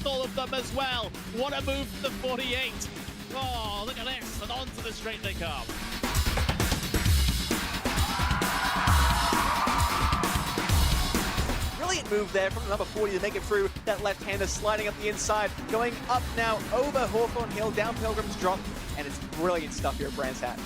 All of them as well. What a move for the 48. Oh, look at this. And onto the straight they come. Brilliant move there from number 40 to make it through. That left-hander sliding up the inside, going up now over Hawthorne Hill, down Pilgrim's Drop, and it's brilliant stuff here at Brands Hatch.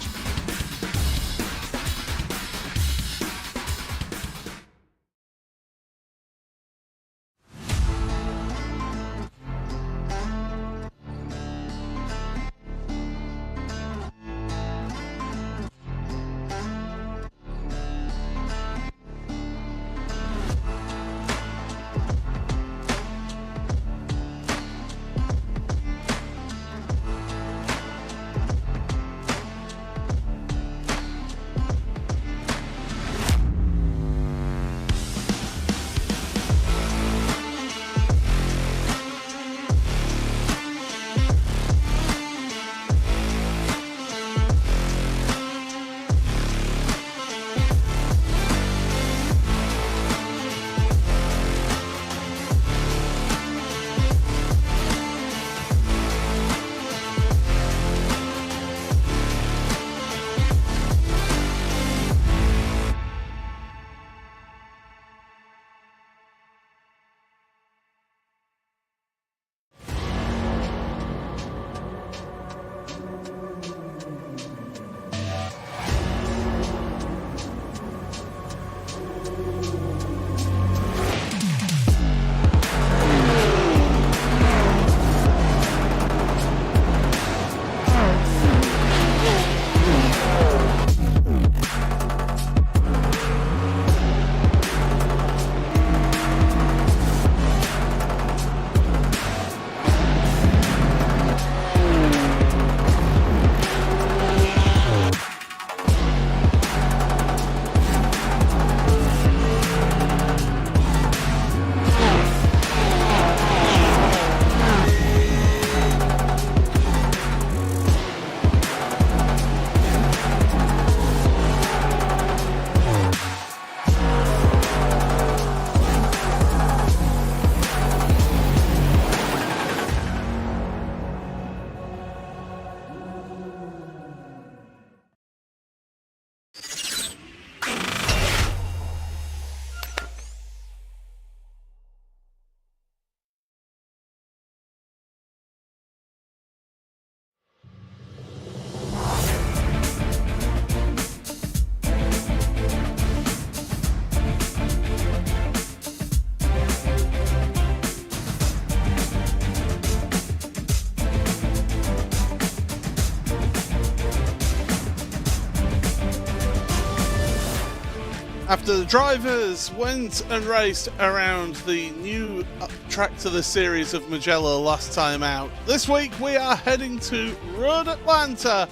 After the drivers went and raced around the new track to the series of Mugello last time out, this week we are heading to Road Atlanta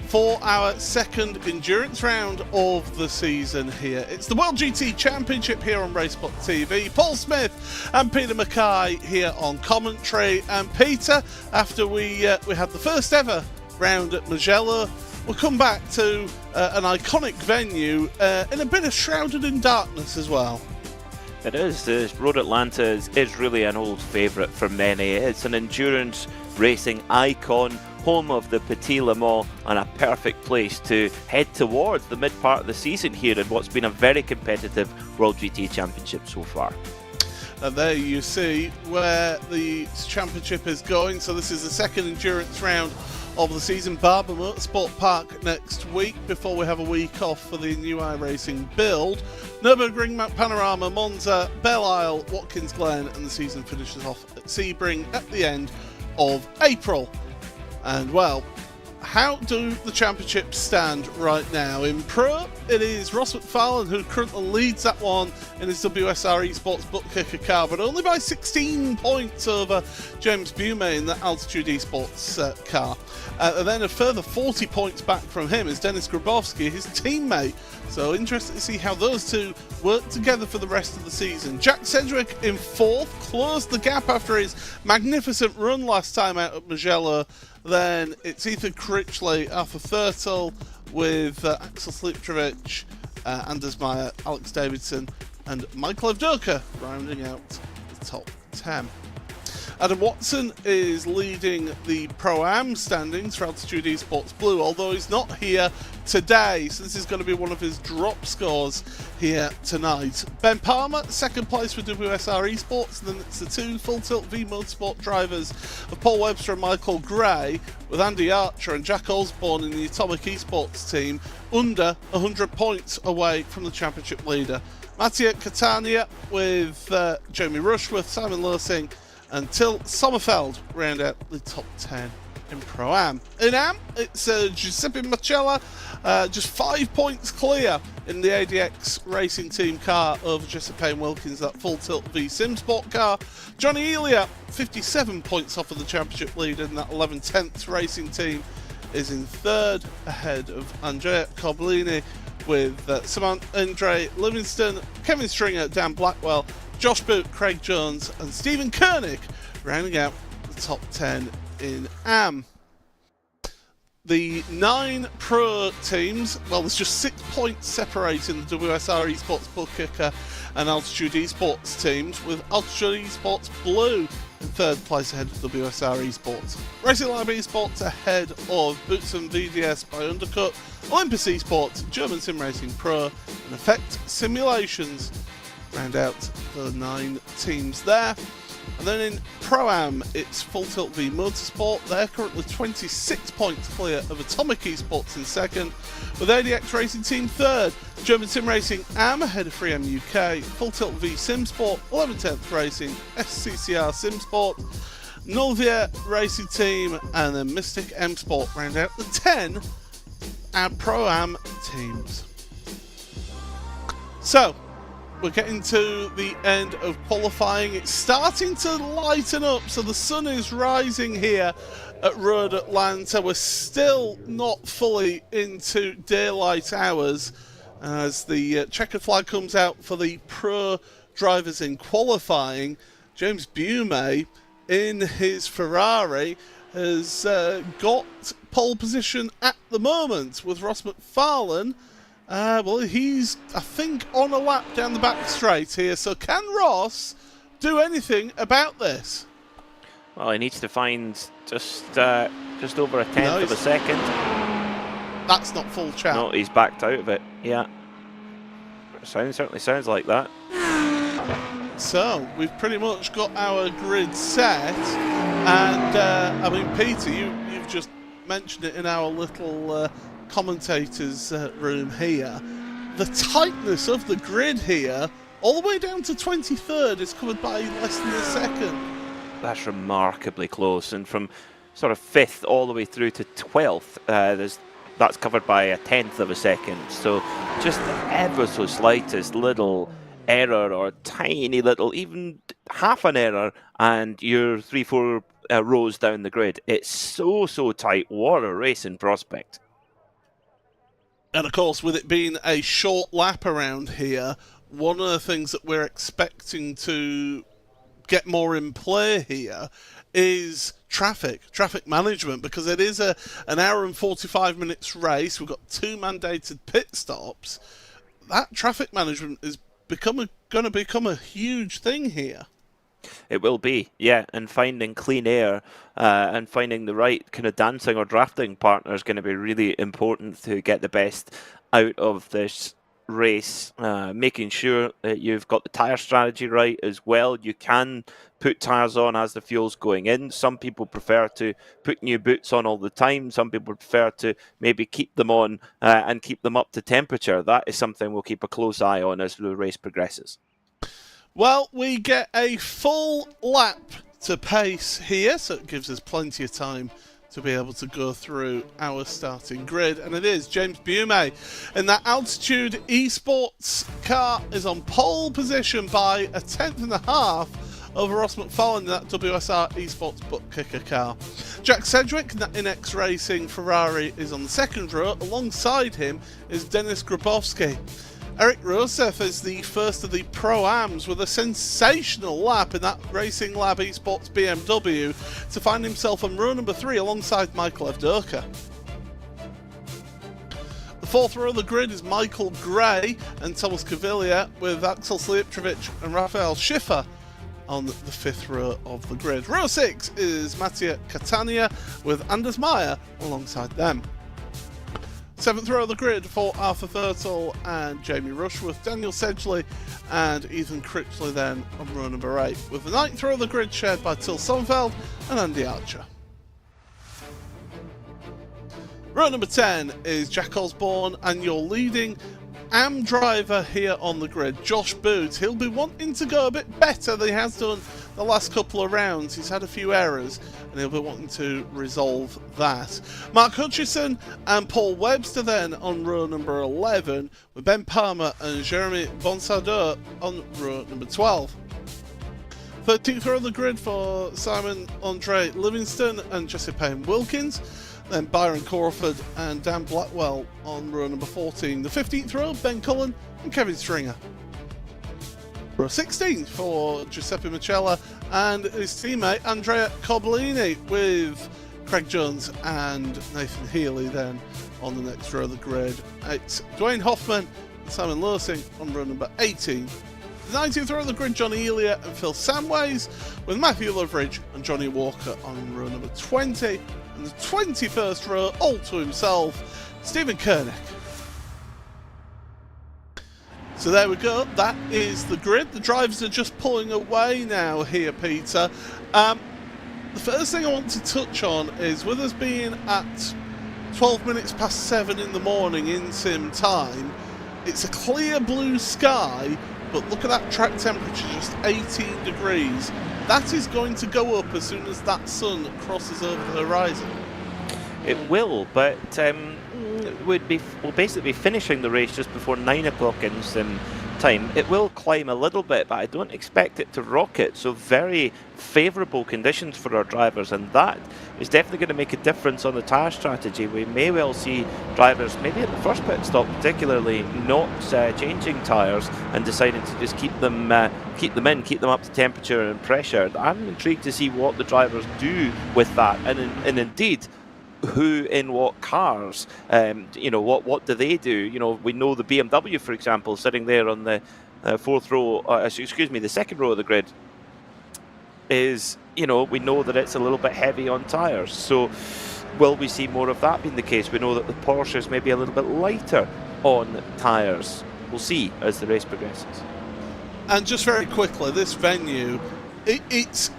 for our second endurance round of the season here. It's the World GT Championship here on RaceSpotTV. Paul Smith and Peter Mackay here on commentary. And Peter, after we had the first ever round at Mugello, we'll come back to an iconic venue in a bit of shrouded in darkness as well. It is. Road Atlanta is really an old favourite for many. It's an endurance racing icon, home of the Petit Le Mans, and a perfect place to head towards the mid part of the season here in what's been a very competitive World GT Championship so far. And there you see where the championship is going. So this is the second endurance round of the season. Barber Motorsport Park next week before we have a week off for the new iRacing build. Nürburgring, Panorama, Monza, Belle Isle, Watkins Glen, and the season finishes off at Sebring at the end of April. And well, how do the championships stand right now? In Pro, it is Ross McFarlane who currently leads that one in his WSR Esports Bookkicker car, but only by 16 points over James Bume in the Altitude Esports car. And then a further 40 points back from him is Denis Grabowski, his teammate. So interested to see how those two work together for the rest of the season. Jack Sedgwick in 4th, closed the gap after his magnificent run last time out at Mugello. Then it's Ethan Critchley, Arthur Thurtle with Axel Sliptrovic, Anders Meyer, Alex Davidson and Michael Evdoka rounding out the top 10. Adam Watson is leading the Pro-Am standings for Altitude Esports Blue, although he's not here today, so this is going to be one of his drop scores here tonight. Ben Palmer, 2nd place for WSR Esports, and then it's the 2 Full Tilt V Motorsport drivers of Paul Webster and Michael Gray, with Andy Archer and Jack Osborne in the Atomic Esports team, under 100 points away from the championship leader. Mattia Catania with Jamie Rushworth, Simon Lersing, and Till Sommerfeld round out the top 10 in Pro-Am. In Am, it's Giuseppe Marcella, just 5 points clear in the ADX racing team car over Giuseppe Wilkins, that Full Tilt V Simsport car. Johnny Elia, 57 points off of the championship lead in that 11/10th racing team, is in 3rd, ahead of Andrea Coblini with Simon Andre Livingston, Kevin Stringer, Dan Blackwell, Josh Boot, Craig Jones and Stephen Koenig rounding out the top 10 in Am. The 9 Pro teams, well, there's just 6 points separating the WSR Esports Bookkicker and Altitude Esports teams, with Altitude Esports Blue in 3rd place ahead of WSR Esports. Racing Lab Esports ahead of Boots and VDS by Undercut, Olympus Esports, German Sim Racing Pro and Effect Simulations round out the 9 teams there. And then in Pro-Am, it's Full Tilt V Motorsport. They're currently 26 points clear of Atomic Esports in 2nd, with ADX Racing Team 3rd, German Sim Racing Am ahead of Freem UK, Full Tilt V Simsport, 11/10th Racing, SCCR Simsport, Nulvier Racing Team, and then Mystic M Sport round out the 10 Pro-Am teams. So, we're getting to the end of qualifying. It's starting to lighten up, so the sun is rising here at Road Atlanta. We're still not fully into daylight hours as the checkered flag comes out for the pro drivers in qualifying. James Bume in his Ferrari has got pole position at the moment, with Ross McFarlane. Well, he's, I think, on a lap down the back straight here. So can Ross do anything about this? Well, he needs to find just over a tenth of a second. That's not full chat. No, he's backed out of it. Yeah, certainly sounds like that. So we've pretty much got our grid set, and I mean, Peter, you've just mentioned it in our little commentators room here. The tightness of the grid here, all the way down to 23rd, is covered by less than a second. That's remarkably close, and from sort of 5th all the way through to 12th, that's covered by a tenth of a second. So just ever so slightest little error, or tiny little, even half an error, and you're 3-4 rows down the grid. It's so tight. What a racing prospect. And of course, with it being a short lap around here, one of the things that we're expecting to get more in play here is traffic management, because it is an hour and 45 minutes race. We've got 2 mandated pit stops. That traffic management is going to become a huge thing here. It will be, yeah, and finding clean air and finding the right kind of dancing or drafting partner is going to be really important to get the best out of this race. Making sure that you've got the tyre strategy right as well. You can put tyres on as the fuel's going in. Some people prefer to put new boots on all the time. Some people prefer to maybe keep them on and keep them up to temperature. That is something we'll keep a close eye on as the race progresses. Well, we get a full lap to pace here, so it gives us plenty of time to be able to go through our starting grid, and it is James Bume in that Altitude Esports car is on pole position by a 10.5 over Ross McFarlane in that WSR Esports butt kicker car. Jack Sedgwick in that Inex Racing Ferrari is on the second row. Alongside him is Dennis Grabowski. Eric Roseff is the first of the Pro-Ams with a sensational lap in that Racing Lab Esports BMW to find himself on row number 3 alongside Michael Evdoka. The fourth row of the grid is Michael Gray and Thomas Caviglia with Axel Slijeptrovic and Rafael Schiffer on the fifth row of the grid. Row 6 is Mattia Catania with Anders Meyer alongside them. Seventh row of the grid for Arthur Thurtle and Jamie Rushworth, Daniel Sedgley and Ethan Critchley then on row number 8, with the ninth row of the grid shared by Till Sonnenfeld and Andy Archer. Row number 10 is Jack Osborne and your leading AM driver here on the grid, Josh Booth. He'll be wanting to go a bit better than he has done the last couple of rounds. He's had a few errors and he'll be wanting to resolve that. Mark Hutchison and Paul Webster then on row number 11, with Ben Palmer and Jeremy Bonsardeur on row number 12. 13th row of the grid for Simon Andre Livingston and Jesse Payne Wilkins. Then Byron Crawford and Dan Blackwell on row number 14. The 15th row, Ben Cullen and Kevin Stringer. Row 16 for Giuseppe Machella and his teammate Andrea Coblini, with Craig Jones and Nathan Healy then on the next row of the grid. It's Dwayne Hoffman and Simon Losing on row number 18. The 19th row of the grid, Johnny Elia and Phil Samways, with Matthew Loveridge and Johnny Walker on row number 20. And the 21st row, all to himself, Stephen Koenig. So there we go, that is the grid. The drivers are just pulling away now here, Peter. The first thing I want to touch on is, with us being at 12 minutes past 7 in the morning in sim time, it's a clear blue sky, but look at that track temperature, just 18 degrees. That is going to go up as soon as that sun crosses over the horizon. It will, but we'll basically be finishing the race just before 9 o'clock in sim time. It will climb a little bit, but I don't expect it to rocket. So very favourable conditions for our drivers, and that is definitely going to make a difference on the tyre strategy. We may well see drivers, maybe at the first pit stop particularly, not changing tyres and deciding to just keep them up to temperature and pressure. I'm intrigued to see what the drivers do with that, and indeed who in what cars. What do they do? We know the BMW, for example, sitting there on the the second row of the grid is, we know that it's a little bit heavy on tyres. So will we see more of that being the case? We know that the Porsches may be a little bit lighter on tyres. We'll see as the race progresses. And just very quickly, this venue, it's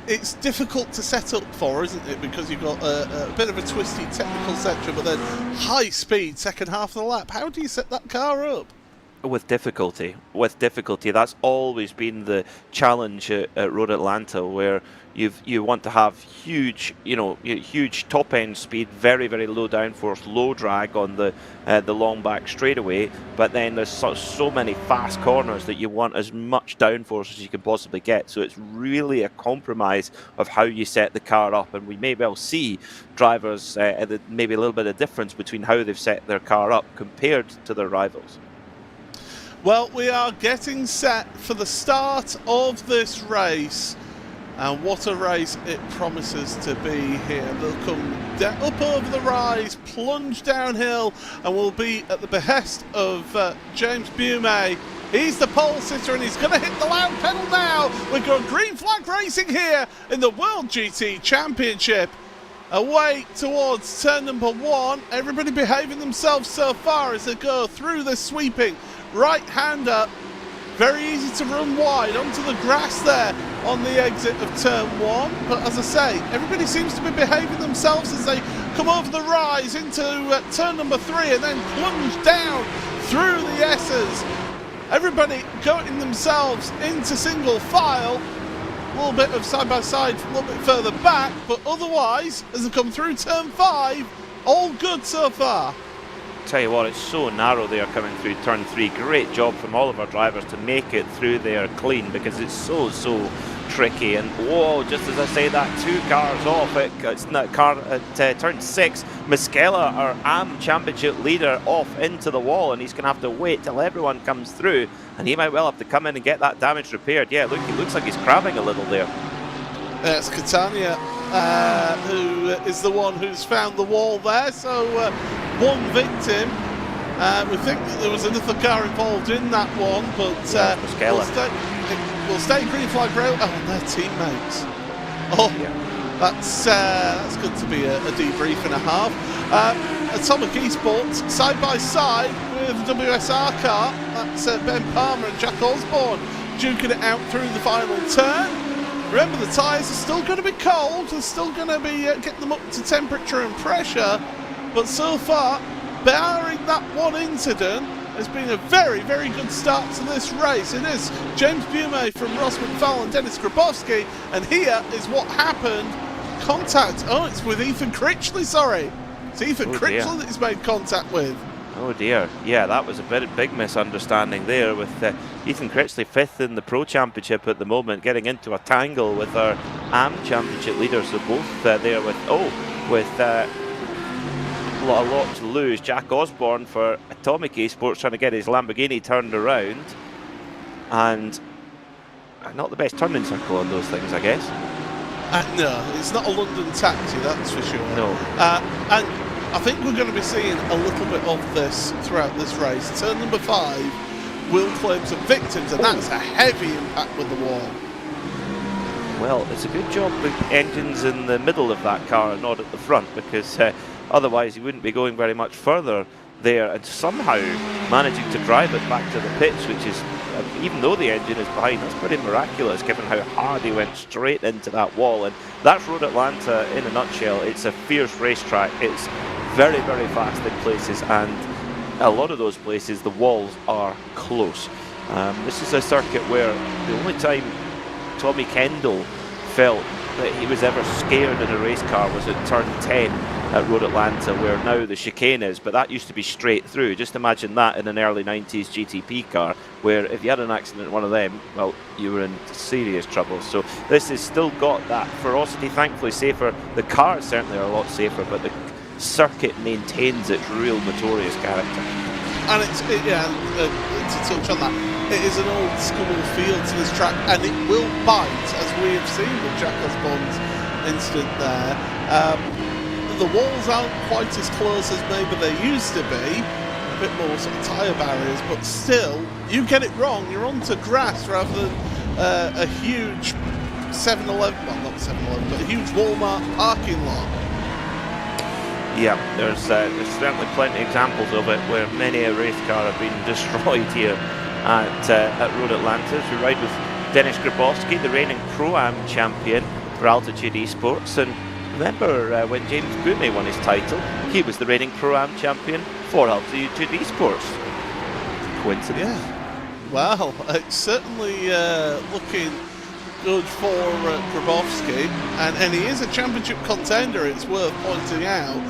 difficult to set up for, isn't it? Because you've got a bit of a twisty technical section, but then high speed second half of the lap. How do you set that car up? With difficulty. That's always been the challenge at Road Atlanta, where you want to have huge top end speed, very, very low downforce, low drag on the long back straightaway, but then there's so many fast corners that you want as much downforce as you can possibly get. So it's really a compromise of how you set the car up, and we may well see drivers maybe a little bit of difference between how they've set their car up compared to their rivals. Well, we are getting set for the start of this race, and what a race it promises to be here. They'll come up over the rise, plunge downhill, and will be at the behest of James Bume. He's the pole sitter and he's going to hit the loud pedal now. We've got green flag racing here in the World GT Championship. Away towards turn number 1. Everybody behaving themselves so far as they go through the sweeping right-hander. Very easy to run wide onto the grass there on the exit of turn 1. But as I say, everybody seems to be behaving themselves as they come over the rise into turn number 3 and then plunge down through the S's. Everybody getting themselves into single file. A little bit of side-by-side, a little bit further back, but otherwise, as they come through turn 5, all good so far. Tell you what, it's so narrow there coming through turn 3. Great job from all of our drivers to make it through there clean, because it's so tricky. And whoa, just as I say that, 2 cars off it's not car at turn 6. Muscella, our AM championship leader, off into the wall, and he's going to have to wait till everyone comes through, and he might well have to come in and get that damage repaired. Yeah, look, he looks like he's crabbing a little there. It's Catania who is the one who's found the wall there, so one victim. We think that there was another car involved in that one, but we'll stay green flag rail. Oh, and their teammates. Oh, yeah. That's good to be a debrief and a half. Atomic Esports side by side with the WSR car. That's Ben Palmer and Jack Osborne duking it out through the final turn. Remember, the tyres are still going to be cold. They're still going to be getting them up to temperature and pressure. But so far, barring that one incident, it's been a very, very good start to this race. It is James Bume from Ross McFall and Dennis Grabowski. And here is what happened. Contact. Oh, it's with Ethan Critchley, sorry. It's Ethan Critchley that he's made contact with. Oh dear, yeah, that was a big misunderstanding there, with Ethan Critchley 5th in the Pro Championship at the moment, getting into a tangle with our AM Championship leaders. So both there with a lot to lose. Jack Osborne for Atomic Esports trying to get his Lamborghini turned around, and not the best turning circle on those things, I guess. No, it's not a London taxi, that's for sure. No. And I think we're going to be seeing a little bit of this throughout this race. Turn number 5 will claim some victims, and that's a heavy impact with the wall. Well, it's a good job with engines in the middle of that car and not at the front, because otherwise you wouldn't be going very much further there, and somehow managing to drive it back to the pits, which is, even though the engine is behind, that's pretty miraculous given how hard he went straight into that wall. And that's Road Atlanta in a nutshell. It's a fierce racetrack. It's very, very fast in places, and a lot of those places the walls are close. This is a circuit where the only time Tommy Kendall felt that he was ever scared in a race car was at turn 10 at Road Atlanta, where now the chicane is, but that used to be straight through. Just imagine that in an early 90s GTP car, where if you had an accident in one of them, well, you were in serious trouble. So this has still got that ferocity, thankfully safer. The cars certainly are a lot safer, but the circuit maintains its real notorious character. And to touch on that, it is an old school feel to this track, and it will bite, as we have seen with Jack Osborne's incident there. The walls aren't quite as close as maybe they used to be, a bit more sort of tyre barriers, but still, you get it wrong, you're onto grass rather than a huge 7-Eleven, well not 7-Eleven, but a huge Walmart parking lot. Yeah, there's certainly plenty of examples of it where many a race car have been destroyed here at Road Atlanta. As we ride with Dennis Grabowski, the reigning Pro-Am champion for Altitude Esports. And remember when James Bume won his title, he was the reigning Pro-Am champion for Altitude Esports. Coincidence? Yeah. Well, it's certainly looking good for Grabowski, and he is a championship contender, it's worth pointing out.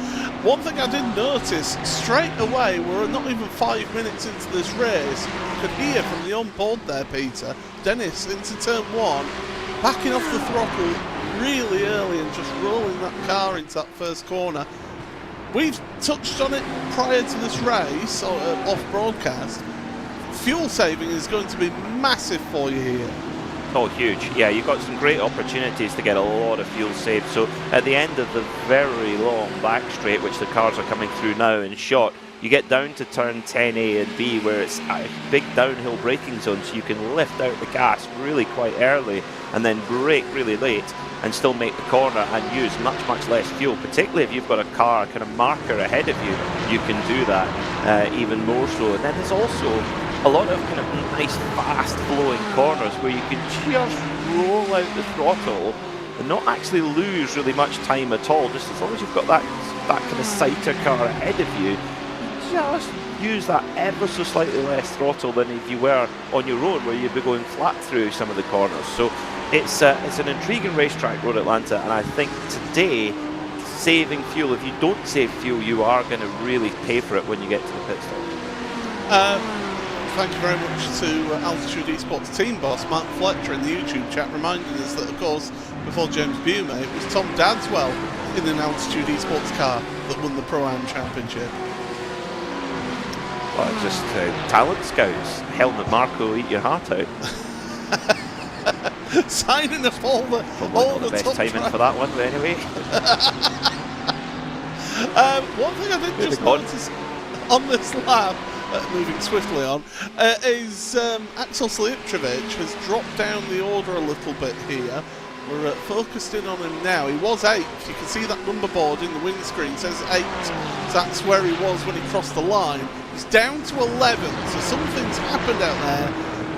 One thing I did notice straight away, we're not even 5 minutes into this race, you could hear from the on-board there, Peter, Dennis into turn 1, backing off the throttle really early and just rolling that car into that first corner. We've touched on it prior to this race, off broadcast. Fuel saving is going to be massive for you here. Oh, huge. Yeah, you've got some great opportunities to get a lot of fuel saved. So at the end of the very long back straight, which the cars are coming through now in shot, you get down to turn 10A and B, where it's a big downhill braking zone, so you can lift out the gas really quite early and then brake really late and still make the corner and use much less fuel. Particularly if you've got a car kind of marker ahead of you, you can do that even more so. And then there's also a lot of kind of nice fast flowing corners where you can just roll out the throttle and not actually lose really much time at all. Just as long as you've got that kind of sighter car ahead of you, just use that ever so slightly less throttle than if you were on your own, where you'd be going flat through some of the corners. So it's an intriguing racetrack, Road Atlanta, and I think today, saving fuel, if you don't save fuel, you are going to really pay for it when you get to the pit stop. Thank you very much to Altitude Esports team boss Mark Fletcher in the YouTube chat, reminding us that, of course, before James Bume, it was Tom Dadswell in an Altitude Esports car that won the Pro-Am Championship. Well, just talent scouts. Helmut Marko, eat your heart out. Signing up all the best top timing drivers. for that one, but anyway. One thing I did just notice on this lap, moving swiftly on, is Axel Slijepcevic has dropped down the order a little bit here. We're focused in on him now. He was 8th. You can see that number board in the windscreen says 8. So that's where he was when he crossed the line. He's down to 11th, so something's happened out there.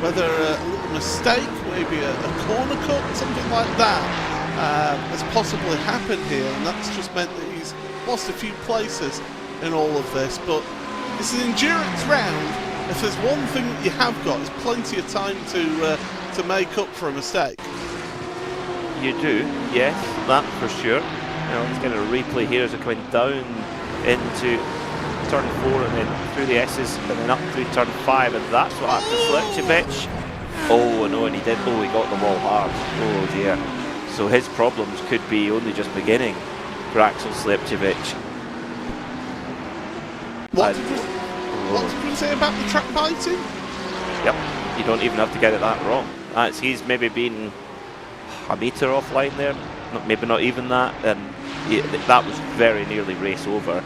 Whether a little mistake, maybe a corner cut, something like that, has possibly happened here, and that's just meant that he's lost a few places in all of this. But it's an endurance round. If there's one thing that you have got, is plenty of time to make up for a mistake. You do, yes, that for sure. You know, it's getting a replay here as it went down into turn 4 and then through the S's and then up through turn 5, and that's what happened to Slijepcevic. Oh no, and he did. Oh, he got the wall hard. Oh dear. So his problems could be only just beginning for Axel Slijepcevic. What did you say about the track biting? Yep, you don't even have to get it that wrong. He's maybe been a metre offline there, maybe not even that, and that was very nearly race over.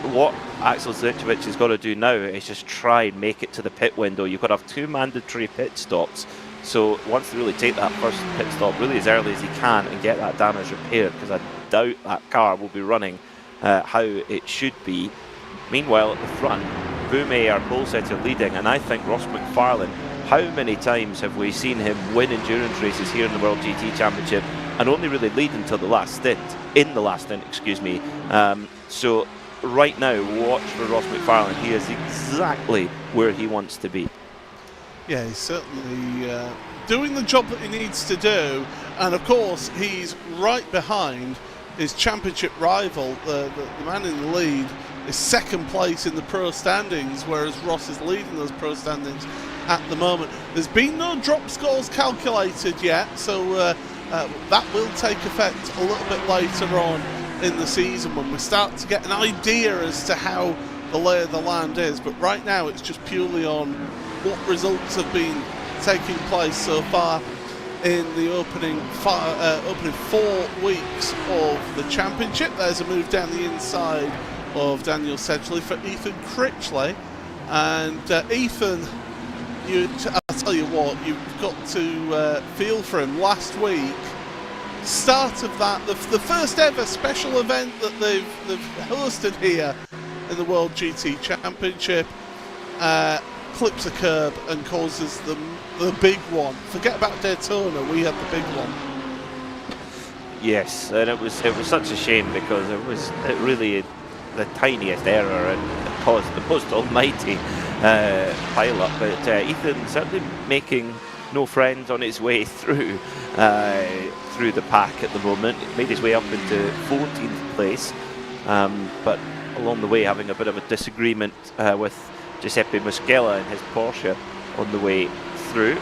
What Axel Slijepcevic has got to do now is just try and make it to the pit window. You've got to have 2 mandatory pit stops, so wants to really take that first pit stop really as early as he can and get that damage repaired, because I doubt that car will be running how it should be. Meanwhile, at the front, Bume, our pole setter, leading, and I think Ross McFarlane, how many times have we seen him win endurance races here in the World GT Championship and only really lead until the last stint, excuse me. So right now, watch for Ross McFarlane. He is exactly where he wants to be. Yeah, he's certainly doing the job that he needs to do, and of course he's right behind his championship rival. The man in the lead is 2nd place in the pro standings, whereas Ross is leading those pro standings at the moment. There's been no drop scores calculated yet, so that will take effect a little bit later on in the season when we start to get an idea as to how the lay of the land is. But right now it's just purely on what results have been taking place so far in the opening 4 weeks of the championship. There's a move down the inside of Daniel Sedgley for Ethan Critchley, and Ethan, I'll tell you what, you've got to feel for him. Last week, start of that, the first ever special event that they've hosted here in the World GT Championship, clips a curb and causes the big one. Forget about Daytona, we had the big one. Yes, and it was such a shame, because it really the tiniest error and it caused the most almighty pile-up. But Ethan certainly making no friends on his way through the pack at the moment. He made his way up into 14th place, but along the way having a bit of a disagreement with Giuseppe Moschella and his Porsche on the way through.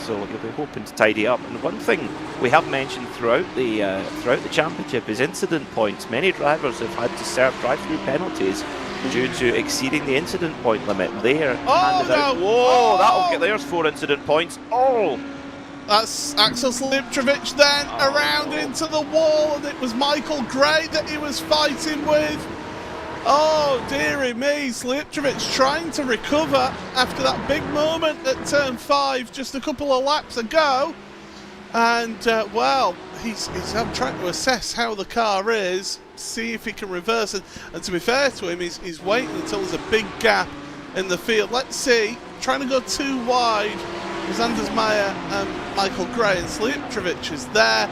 So you'll be hoping to tidy up. And one thing we have mentioned throughout the championship is incident points. Many drivers have had to serve drive-through penalties due to exceeding the incident point limit. They're handed out. Whoa! There's 4 incident points. Oh! That's Axel Slijepcevic then around into the wall, and it was Michael Gray that he was fighting with. Oh dearie me, Slijepcevic trying to recover after that big moment at turn 5 just a couple of laps ago, and well, he's trying to assess how the car is, see if he can reverse it, and to be fair to him, he's waiting until there's a big gap in the field. Let's see, trying to go too wide was Anders Meyer and Michael Gray, and Slijepcevic is there.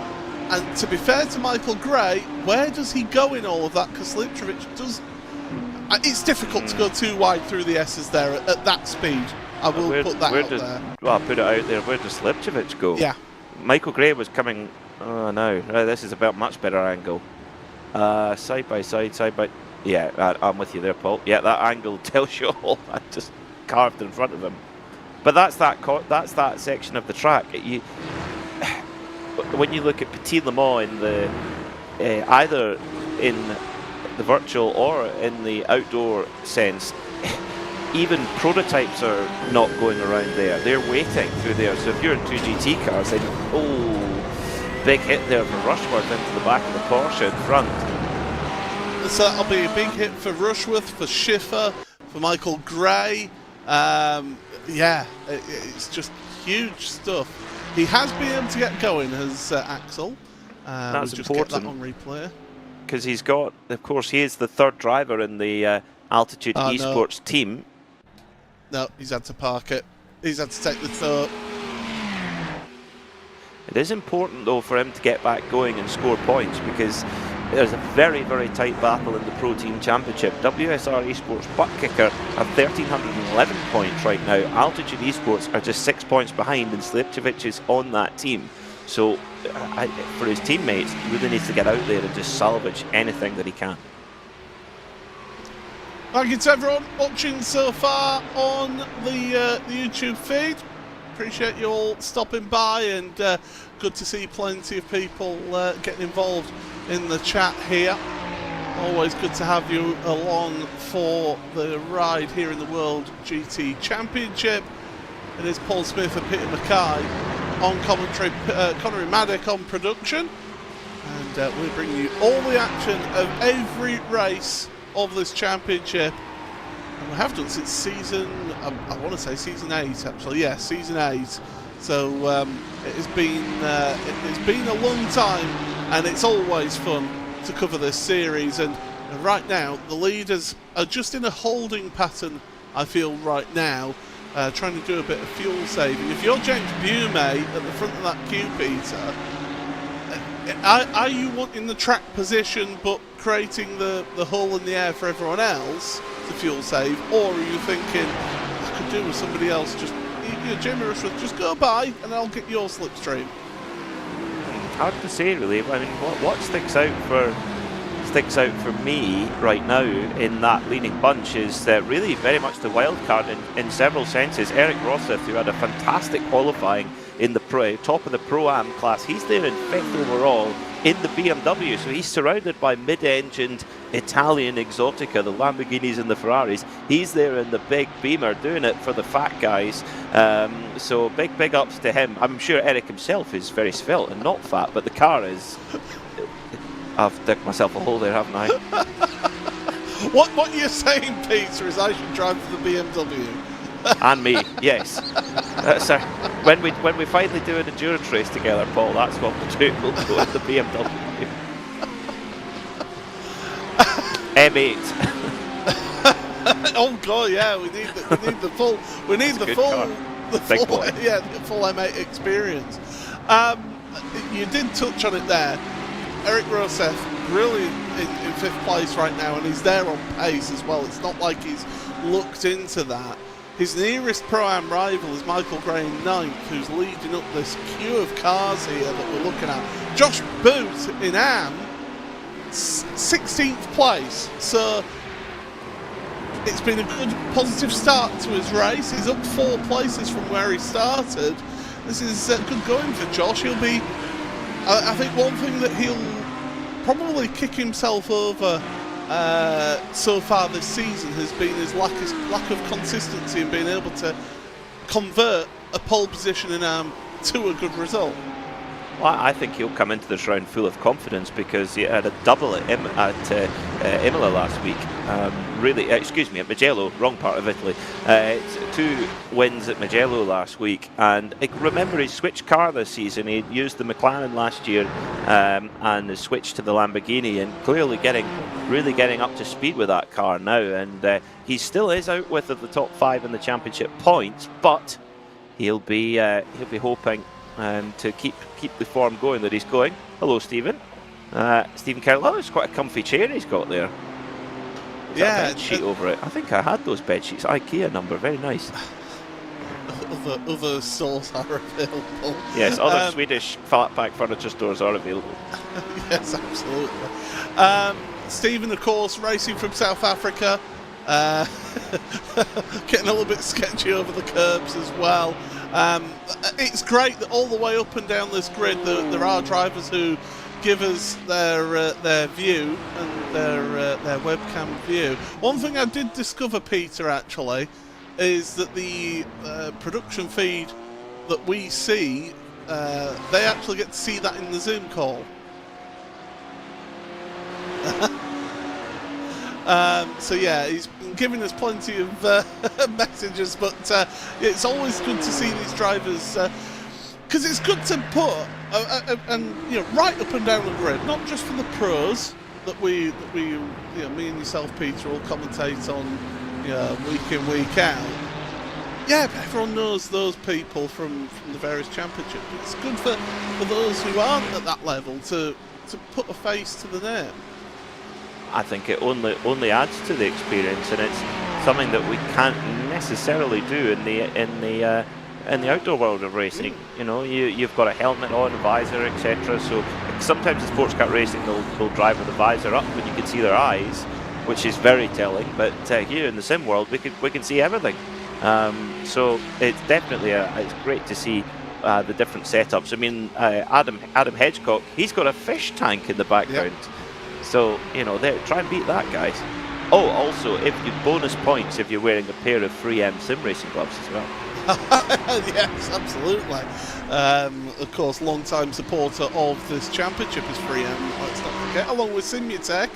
And to be fair to Michael Gray, where does he go in all of that? Because Slijepcevic does. It's difficult to go too wide through the S's there at that speed. I will put that out there. Well, I'll put it out there. Where does Slijepcevic go? Yeah. Michael Gray was coming. Oh no, this is about much better angle. Side by side by. Yeah, I'm with you there, Paul. Yeah, that angle tells you all. I just carved in front of him. But that's that section of the track. When you look at Petit Le Mans in the either in the virtual or in the outdoor sense, even prototypes are not going around there. They're waiting through there. So if you're in 2 GT cars, then big hit there for Rushworth into the back of the Porsche in front. So that'll be a big hit for Rushworth, for Schiffer, for Michael Gray. Yeah, it's just huge stuff. He has been able to get going, has Axel. That's just important. Get that on replay. Because he's got, of course, he is the third driver in the Altitude Esports team. No, he's had to park it. He's had to take the third. It is important, though, for him to get back going and score points, because there's a very, very tight battle in the Pro Team Championship. WSR Esports butt kicker have 1,311 points right now. Altitude Esports are just 6 points behind, and Slipčević is on that team. So for his teammates, he really needs to get out there and just salvage anything that he can. Thank you to everyone watching so far on the YouTube feed. Appreciate you all stopping by, and good to see plenty of people getting involved in the chat here. Always good to have you along for the ride here in the World GT Championship. It is Paul Smith and Peter Mackay on commentary, Connery Maddock on production, and we're bringing you all the action of every race of this championship. And we have done since season, I want to say season 8 actually, yeah, season 8. So it's been a long time, and it's always fun to cover this series. And right now, the leaders are just in a holding pattern, I feel, right now, trying to do a bit of fuel saving. If you're James Bume at the front of that queue, Peter, are you wanting the track position but creating the hole in the air for everyone else to fuel save, or are you thinking, I could do with somebody else, just Jamie Rushworth, just go by and I'll get your slipstream? Hard to say, really. I mean, what sticks out for me right now in that leading bunch is really very much the wild card in several senses. Eric Rosseth, who had a fantastic qualifying in the top of the Pro-Am class, he's there in 5th overall in the BMW, so he's surrounded by mid-engined Italian exotica, the Lamborghinis and the Ferraris. He's there in the big Beamer doing it for the fat guys, so big ups to him. I'm sure Eric himself is very svelte and not fat, but the car is... I've dug myself a hole there, haven't I? What you're saying, Peter, is I should drive for the BMW. And me, yes. So when we finally do an endurance race together, Paul, that's what we'll do. We'll go in the BMW. M8. Oh god, yeah, we need the full full M8 experience. You did touch on it there. Eric Rosseth, brilliant in 5th place right now, and he's there on pace as well. It's not like he's looked into that. His nearest Pro-Am rival is Michael Gray in 9th, who's leading up this queue of cars here that we're looking at. Josh Boot in Am, 16th place. So it's been a good, positive start to his race. He's up 4 places from where he started. This is good going for Josh. He'll be... I think one thing that he'll probably kick himself over so far this season has been his lack of consistency in being able to convert a pole position in to a good result. Well, I think he'll come into this round full of confidence because he had a double at Imola last week. At Mugello, wrong part of Italy. 2 wins at Mugello last week, and remember, he switched car this season. He used the McLaren last year and has switched to the Lamborghini, and clearly really getting up to speed with that car now. And he still is out with of the top 5 in the championship points, but he'll be hoping to keep the form going that he's going. Hello, Stephen. Stephen Carroll. Oh, it's quite a comfy chair he's got there. Yeah, bed sheet over it. I think I had those bed sheets. IKEA number, very nice. other stores are available. Yes, other Swedish flat pack furniture stores are available. Yes, absolutely. Stephen, of course, racing from South Africa, getting a little bit sketchy over the curbs as well. It's great that all the way up and down this grid there are drivers who give us their view and their webcam view. One thing I did discover, Peter, actually, is that the production feed that we see, they actually get to see that in the Zoom call. So yeah, he's been giving us plenty of messages, but it's always good to see these drivers, because it's good to put and right up and down the grid, not just for the pros that we me and yourself, Peter, will commentate on week in, week out. Yeah, but everyone knows those people from the various championships. It's good for those who aren't at that level to put a face to the name. I think it only adds to the experience, and it's something that we can't necessarily do in the outdoor world of racing. You've got a helmet on, a visor, etc. So sometimes in sports car racing they'll drive with the visor up and you can see their eyes, which is very telling. But here in the sim world, we can see everything. So it's definitely it's great to see the different setups. I mean, Adam Hedgecock, he's got a fish tank in the background. Yep. So, there, try and beat that, guys. Oh, also, if you bonus points if you're wearing a pair of 3M sim racing gloves as well. Yes, absolutely. Of course, long-time supporter of this championship is 3M, let's not forget, along with Simutech.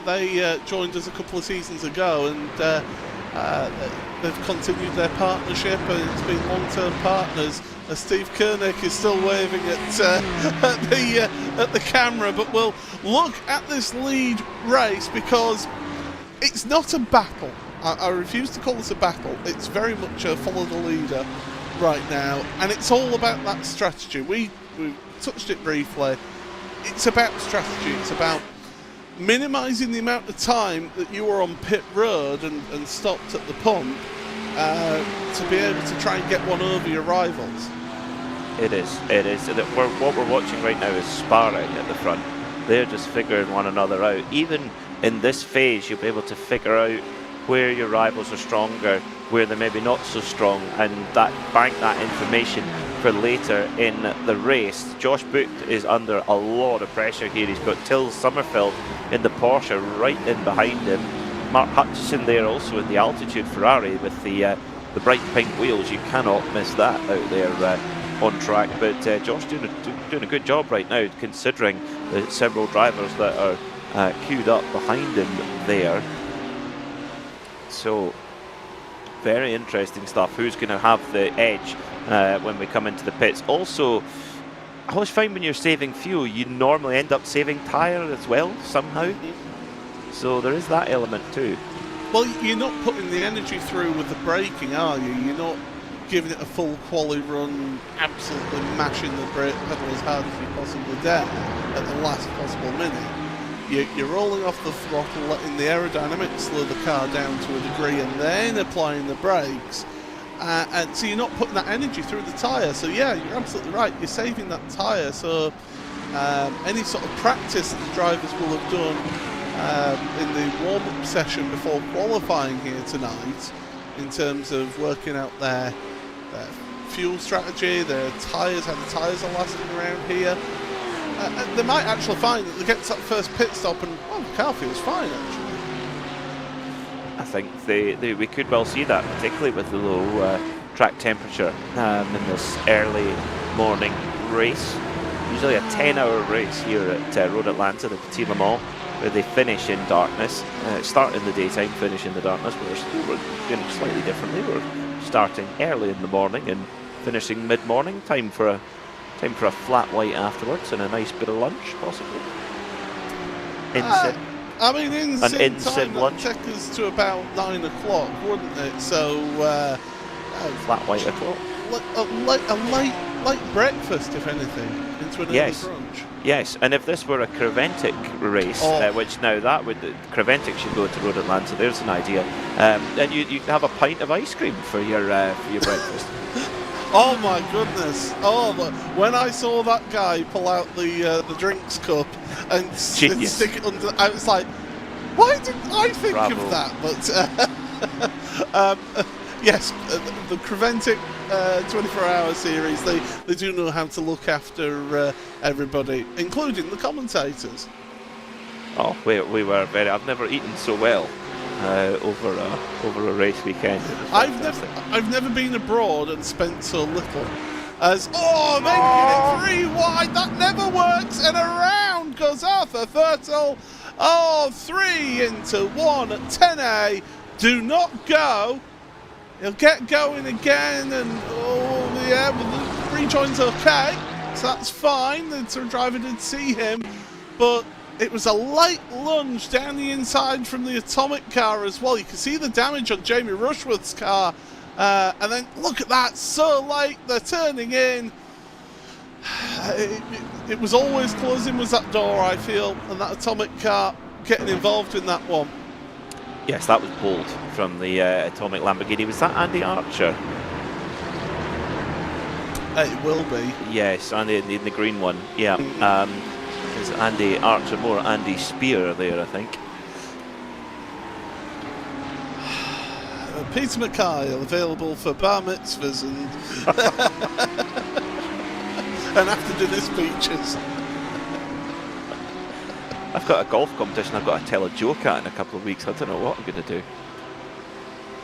They joined us a couple of seasons ago, and they've continued their partnership, and it's been long-term partners. Steve Koenig is still waving at the camera, but we'll look at this lead race because it's not a battle. I refuse to call this a battle. It's very much a follow the leader right now, and it's all about that strategy. We touched it briefly. It's about strategy. It's about minimising the amount of time that you are on pit road and stopped at the pump to be able to try and get one over your rivals. It is. What we're watching right now is sparring at the front. They're just figuring one another out. Even in this phase, you'll be able to figure out where your rivals are stronger, where they're maybe not so strong, and bank that information for later in the race. Josh Boot is under a lot of pressure here. He's got Till Sommerfeld in the Porsche right in behind him. Mark Hutchison there also in the Altitude Ferrari with the bright pink wheels. You cannot miss that out there on track. But Josh doing a good job right now, considering the several drivers that are queued up behind him there. So very interesting stuff. Who's going to have the edge when we come into the pits? Also, I always find when you're saving fuel, you normally end up saving tyre as well somehow. So there is that element too. Well, you're not putting the energy through with the braking, are you? You're not giving it a full quali run, absolutely mashing the brake pedal as hard as you possibly dare at the last possible minute. You're rolling off the throttle, letting the aerodynamics slow the car down to a degree, and then applying the brakes. And so you're not putting that energy through the tyre. So yeah, you're absolutely right. You're saving that tyre. So any sort of practice that the drivers will have done in the warm-up session before qualifying here tonight, in terms of working out their fuel strategy, their tyres, how the tyres are lasting around here. They might actually find that they get to that first pit stop and the car feels fine actually. I think we could well see that, particularly with the low track temperature in this early morning race. Usually a 10-hour race here at Road Atlanta, the Petit Le Mans, where they finish in darkness, start in the daytime, finish in the darkness. We're doing it slightly differently. We're starting early in the morning and finishing mid-morning, time for a flat white afterwards and a nice bit of lunch, possibly. In sim lunch take us to about 9 o'clock, wouldn't it? So flat white o'clock. A late breakfast, if anything, into an early brunch. Yes, and if this were a Creventic race, which now Creventic should go to Road Atlanta. There's an idea. Then you'd have a pint of ice cream for your breakfast. Oh my goodness! Oh, when I saw that guy pull out the drinks cup and stick it under, I was like, why didn't I think of that? But yes, the Creventic 24-hour series, they do know how to look after everybody, including the commentators. Oh, we were very. I've never eaten so well over a race weekend. I've never been abroad and spent so little as making it 3 wide. That never works, and around goes Arthur Thurtle. Oh, 3 into 1 at 10A. Do not go. He'll get going again, and the rejoin's okay, so that's fine. The driver did see him, but it was a light lunge down the inside from the Atomic car as well. You can see the damage on Jamie Rushworth's car, and then look at that, so late, they're turning in. It was always closing was that door, I feel, and that Atomic car getting involved in that one. Yes, that was bold from the Atomic Lamborghini. Was that Andy Archer? It will be. Yes, Andy in the green one. Yeah. Is Andy Archer, more Andy Spear there, I think. Peter McKay available for bar mitzvahs and and after dinner speeches. I've got a golf competition I've got to tell a joke at in a couple of weeks. I don't know what I'm going to do.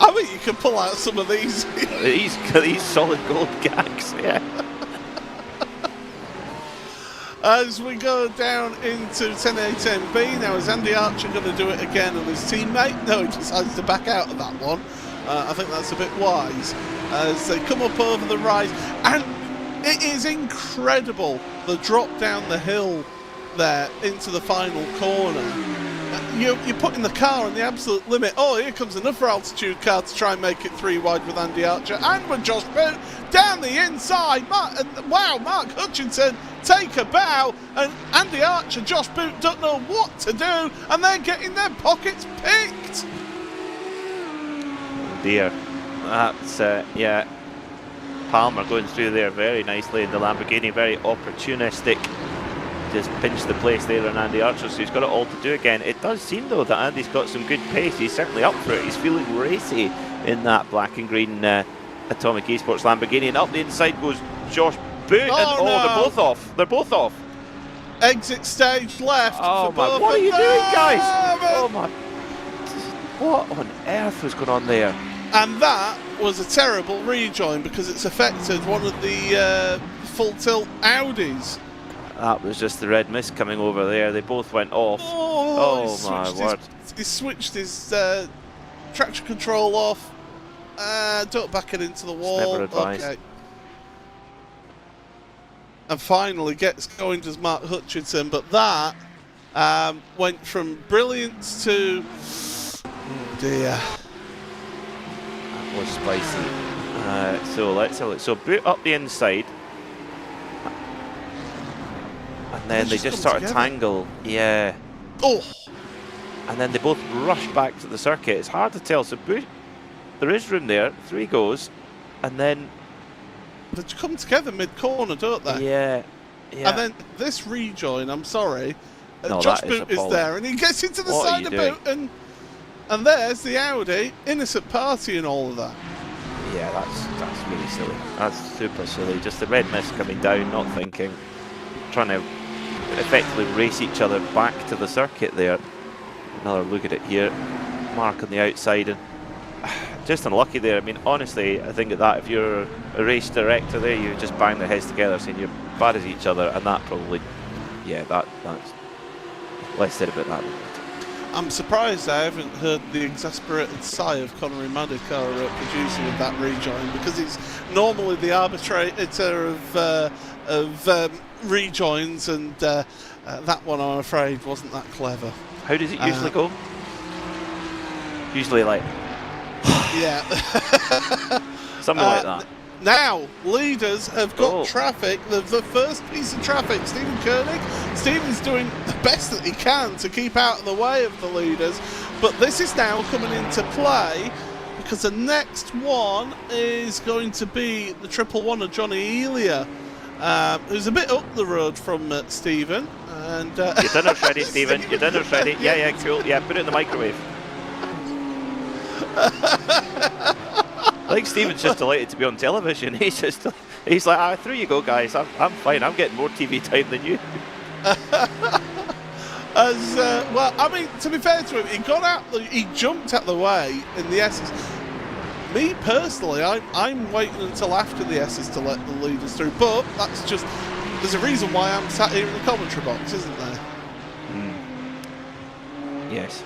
I think you can pull out some of these. these solid gold gags, yeah. As we go down into 10A, 10B, now is Andy Archer going to do it again on his teammate? No, he decides to back out of that one. I think that's a bit wise. As they come up over the rise, and it is incredible, the drop down the hill there into the final corner. You're putting the car on the absolute limit. Oh, here comes another altitude car to try and make it 3 wide with Andy Archer, and with Josh Boot down the inside. Mark Hutchinson take a bow, and Andy Archer, Josh Boot don't know what to do, and they're getting their pockets picked. Oh dear, that's yeah. Palmer going through there very nicely in the Lamborghini, very opportunistic. Just pinched the place there on Andy Archer, so he's got it all to do again. It does seem though that Andy's got some good pace. He's certainly up for it. He's feeling racy in that black and green Atomic Esports Lamborghini, and up the inside goes Josh Boot, and no. they're both off. They're both off. Exit stage left. Oh my! What are you doing, guys? Oh my! What on earth was going on there? And that was a terrible rejoin because it's affected one of the full tilt Audis. That was just the red mist coming over there. They both went off. Oh my word. He switched his traction control off. Don't back it into the wall. Never advised. Okay. And finally gets going does Mark Hutchinson, but that went from brilliance to... Oh dear. That was spicy. So let's have a look. So Boot up the inside. And then they just sort of tangle. Yeah. Oh! And then they both rush back to the circuit. It's hard to tell. So Boot, there is room there. 3 goes. And then... They come together mid-corner, don't they? Yeah. Yeah. And then this rejoin, I'm sorry, No, Josh that is Boot is appalling. there, and he gets into the What are side you of doing? Boot, and there's the Audi, innocent party and all of that. Yeah, that's really silly. That's super silly. Just the red mist coming down, not thinking. Trying to effectively race each other back to the circuit there. Another look at it here. Mark on the outside, and just unlucky there. I mean, honestly, I think that if you're a race director there, you just bang their heads together saying you're bad as each other, and that probably, yeah, that's less said about that. I'm surprised I haven't heard the exasperated sigh of Conor Imadic, our producer, with that rejoin, because he's normally the arbitrator of rejoins, and that one, I'm afraid, wasn't that clever. How does it usually go? Usually like... Yeah. Something like that. Now, leaders have got traffic, the first piece of traffic, Stephen Koenig. Stephen's doing the best that he can to keep out of the way of the leaders, but this is now coming into play because the next one is going to be the 111 of Johnny Elia, who's a bit up the road from Stephen. And your dinner's ready, Stephen. Your dinner's ready. Yeah, cool. Yeah, put it in the microwave. I think Stephen's just delighted to be on television. He's like, through you go, guys. I'm fine. I'm getting more TV time than you. Well, I mean, to be fair to him, he jumped out the way in the S's. Me personally, I'm waiting until after the S's to let the leaders through, but that's just, there's a reason why I'm sat here in the commentary box, isn't there? Yes.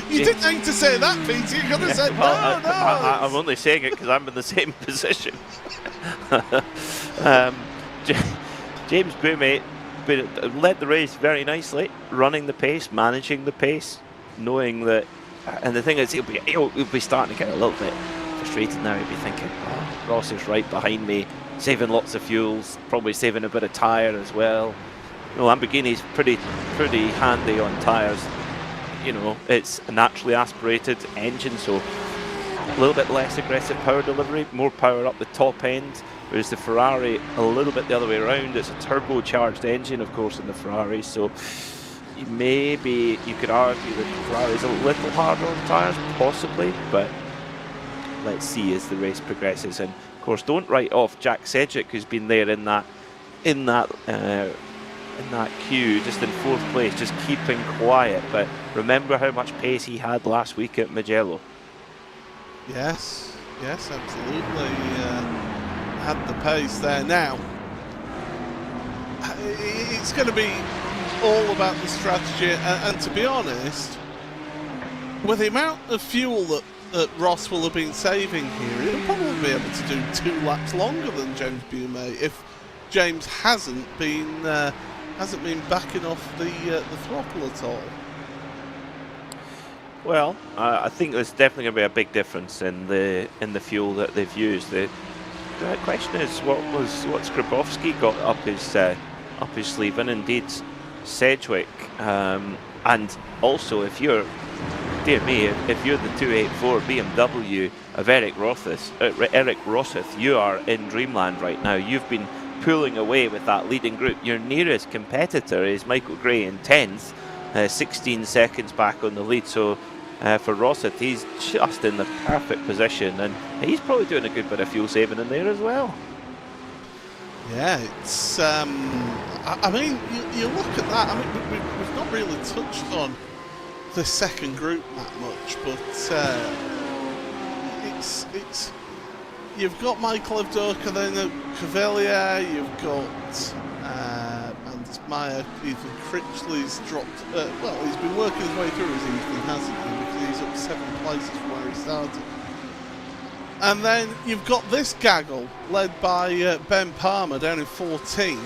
You didn't need to say that, Peter. You could have said no. I'm only saying it because I'm in the same position. James Boumé led the race very nicely, running the pace, managing the pace, knowing that. And the thing is, he'll be starting to get a little bit frustrated now. He'll be thinking, oh, Ross is right behind me, saving lots of fuels, probably saving a bit of tyre as well. You know, Lamborghini's pretty handy on tyres. You know, it's a naturally aspirated engine, so a little bit less aggressive power delivery, more power up the top end, whereas the Ferrari a little bit the other way around. It's a turbocharged engine, of course, in the Ferrari, so maybe you could argue that the Ferrari is a little harder on tyres, possibly, but let's see as the race progresses. And of course, don't write off Jack Sedgwick, who's been there in that queue, just in 4th place, just keeping quiet. But remember how much pace he had last week at Mugello. Yes, absolutely. Had the pace there. Now, it's going to be all about the strategy, and to be honest, with the amount of fuel that Ross will have been saving here, he'll probably be able to do 2 laps longer than James Boumé if James hasn't been backing off the throttle at all. Well, I think there's definitely going to be a big difference in the fuel that they've used. The question is, what's Grabowski got up his sleeve, and indeed Sedgwick, and also if you're, dear me, if you're the 284 BMW of Eric Rossith, you are in dreamland right now. You've been pulling away with that leading group. Your nearest competitor is Michael Gray in 10th, 16 seconds back on the lead. So for Rossith, he's just in the perfect position, and he's probably doing a good bit of fuel saving in there as well. Yeah, it's. I mean, you look at that. I mean, we've not really touched on the second group that much, but it's. You've got Michael Evdoka, then Cavalier. You've got Anders Meyer. Ethan Critchley's dropped. Well, he's been working his way through his Ethan, hasn't he? Because he's up 7 places from where he started. And then you've got this gaggle led by Ben Palmer down in 14th,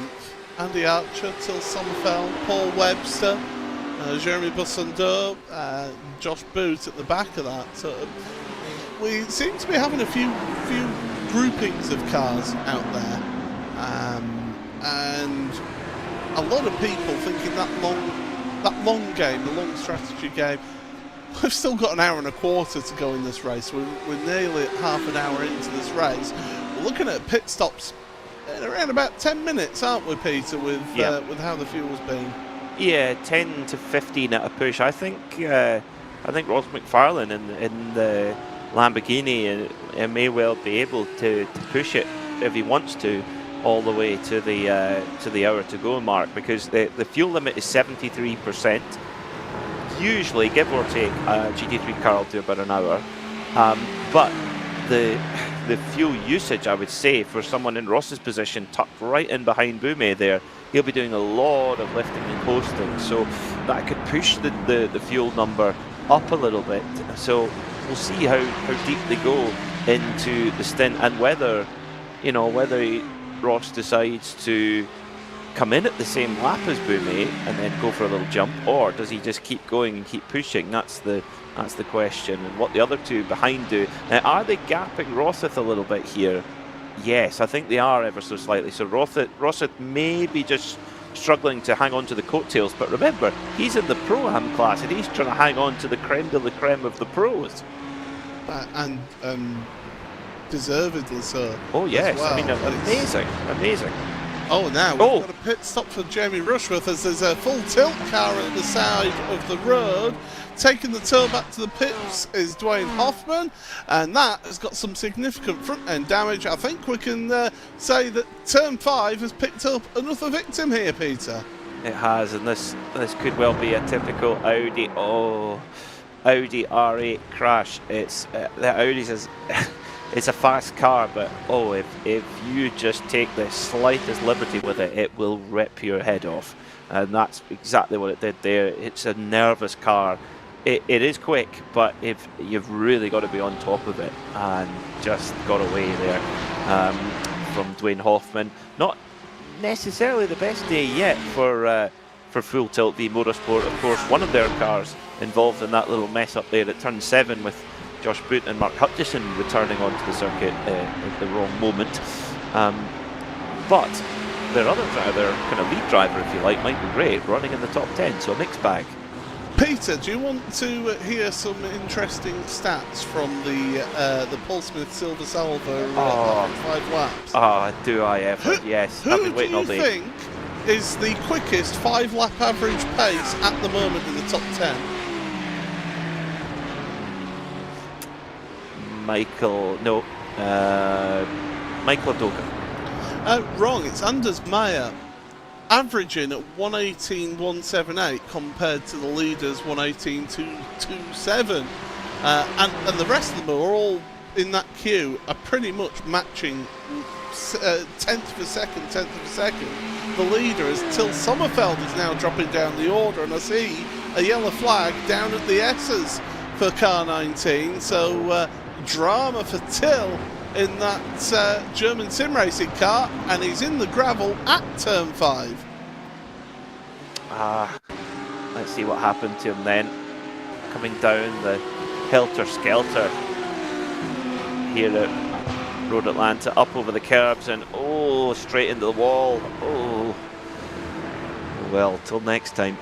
Andy Archer, Till Sommerfeld, Paul Webster, Jeremy Bussandeau, Josh Boot at the back of that. So we seem to be having a few groupings of cars out there, and a lot of people thinking that long game, the long strategy game. We've still got an hour and a quarter to go in this race. We're nearly at half an hour into this race. We're looking at pit stops in around about 10 minutes, aren't we, Peter, with how the fuel's been? Yeah, 10 to 15 at a push. I think Ross McFarlane in the Lamborghini may well be able to push it if he wants to all the way to the hour to go mark, because the fuel limit is 73%. Usually, give or take, a GT3 car will do about an hour, but the fuel usage, I would say, for someone in Ross's position, tucked right in behind Boumé there, he'll be doing a lot of lifting and coasting, so that could push the fuel number up a little bit. So we'll see how deep they go into the stint, and whether Ross decides to come in at the same lap as Boumé and then go for a little jump, or does he just keep going and keep pushing? That's the question. And what the other two behind do. Now, are they gapping Rossith a little bit here? Yes, I think they are ever so slightly. So Rossith may be just struggling to hang on to the coattails, but remember, he's in the Pro-Am class and he's trying to hang on to the creme de la creme of the pros. and deservedly so. Oh yes, well. I mean amazing. Oh, now we've got a pit stop for Jamie Rushworth as there's a full tilt car at the side of the road. Taking the tow back to the pits is Dwayne Hoffman, and that has got some significant front end damage. I think we can say that Turn 5 has picked up another victim here, Peter. It has, and this could well be a typical Audi. Oh, Audi R8 crash. It's the Audi's is. It's a fast car, but oh, if you just take the slightest liberty with it, it will rip your head off, and that's exactly what it did there. It's a nervous car. It is quick, but if you've really got to be on top of it, and just got away there from Dwayne Hoffman. Not necessarily the best day yet for Full Tilt V Motorsport. Of course, one of their cars involved in that little mess up there at turn 7 with Josh Boot and Mark Hutchison returning onto the circuit at the wrong moment. But their other driver, their kind of lead driver, if you like, Michael Gray, running in the top 10, so a mixed bag. Peter, do you want to hear some interesting stats from the Paul Smith Silver Salvo 5 laps? Do I ever? Yes. Who I've been waiting all day. do you think is the quickest 5-lap average pace at the moment in the top 10? Michael Adoka. Wrong, it's Anders Meyer, averaging at 118.178 compared to the leaders 118.227. And the rest of them are all in that queue are pretty much matching tenth of a second. The leader is Till Sommerfeld is now dropping down the order, and I see a yellow flag down at the S's for car 19. So drama for Till in that German sim racing car, and he's in the gravel at turn 5. Let's see what happened to him then. Coming down the helter-skelter here at Road Atlanta, up over the curbs, and oh, straight into the wall. Oh, well, till next time.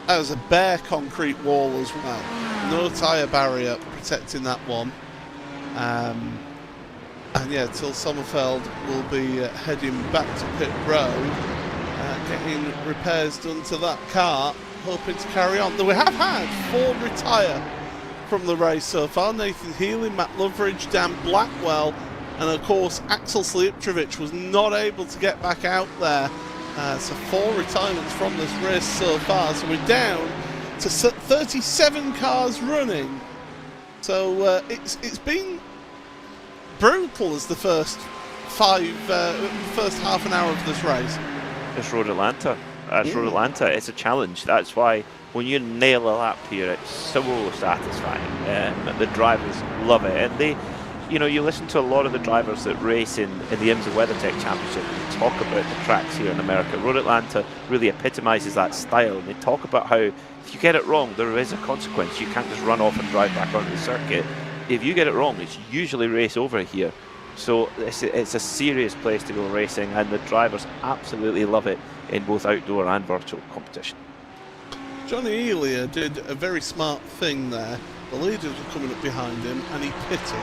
That was a bare concrete wall as well. No tyre barrier protecting that one. And yeah, Till Sommerfeld will be heading back to pit road, getting repairs done to that car, hoping to carry on. Though we have had 4 retire from the race so far. Nathan Healy, Matt Loveridge, Dan Blackwell, and of course Axel Slijepčević was not able to get back out there. So 4 retirements from this race so far. So we're down to 37 cars running. So it's been brutal as the first half an hour of this race. It's Road Atlanta. Road Atlanta. It's a challenge. That's why when you nail a lap here, it's so satisfying. The drivers love it, and they. You know, you listen to a lot of the drivers that race in the IMSA WeatherTech Championship, and they talk about the tracks here in America. Road Atlanta really epitomizes that style, and they talk about how if you get it wrong, there is a consequence. You can't just run off and drive back onto the circuit. If you get it wrong, it's usually race over here. So it's a serious place to go racing, and the drivers absolutely love it in both outdoor and virtual competition. Johnny Elia did a very smart thing there. The leaders were coming up behind him, and he pitted.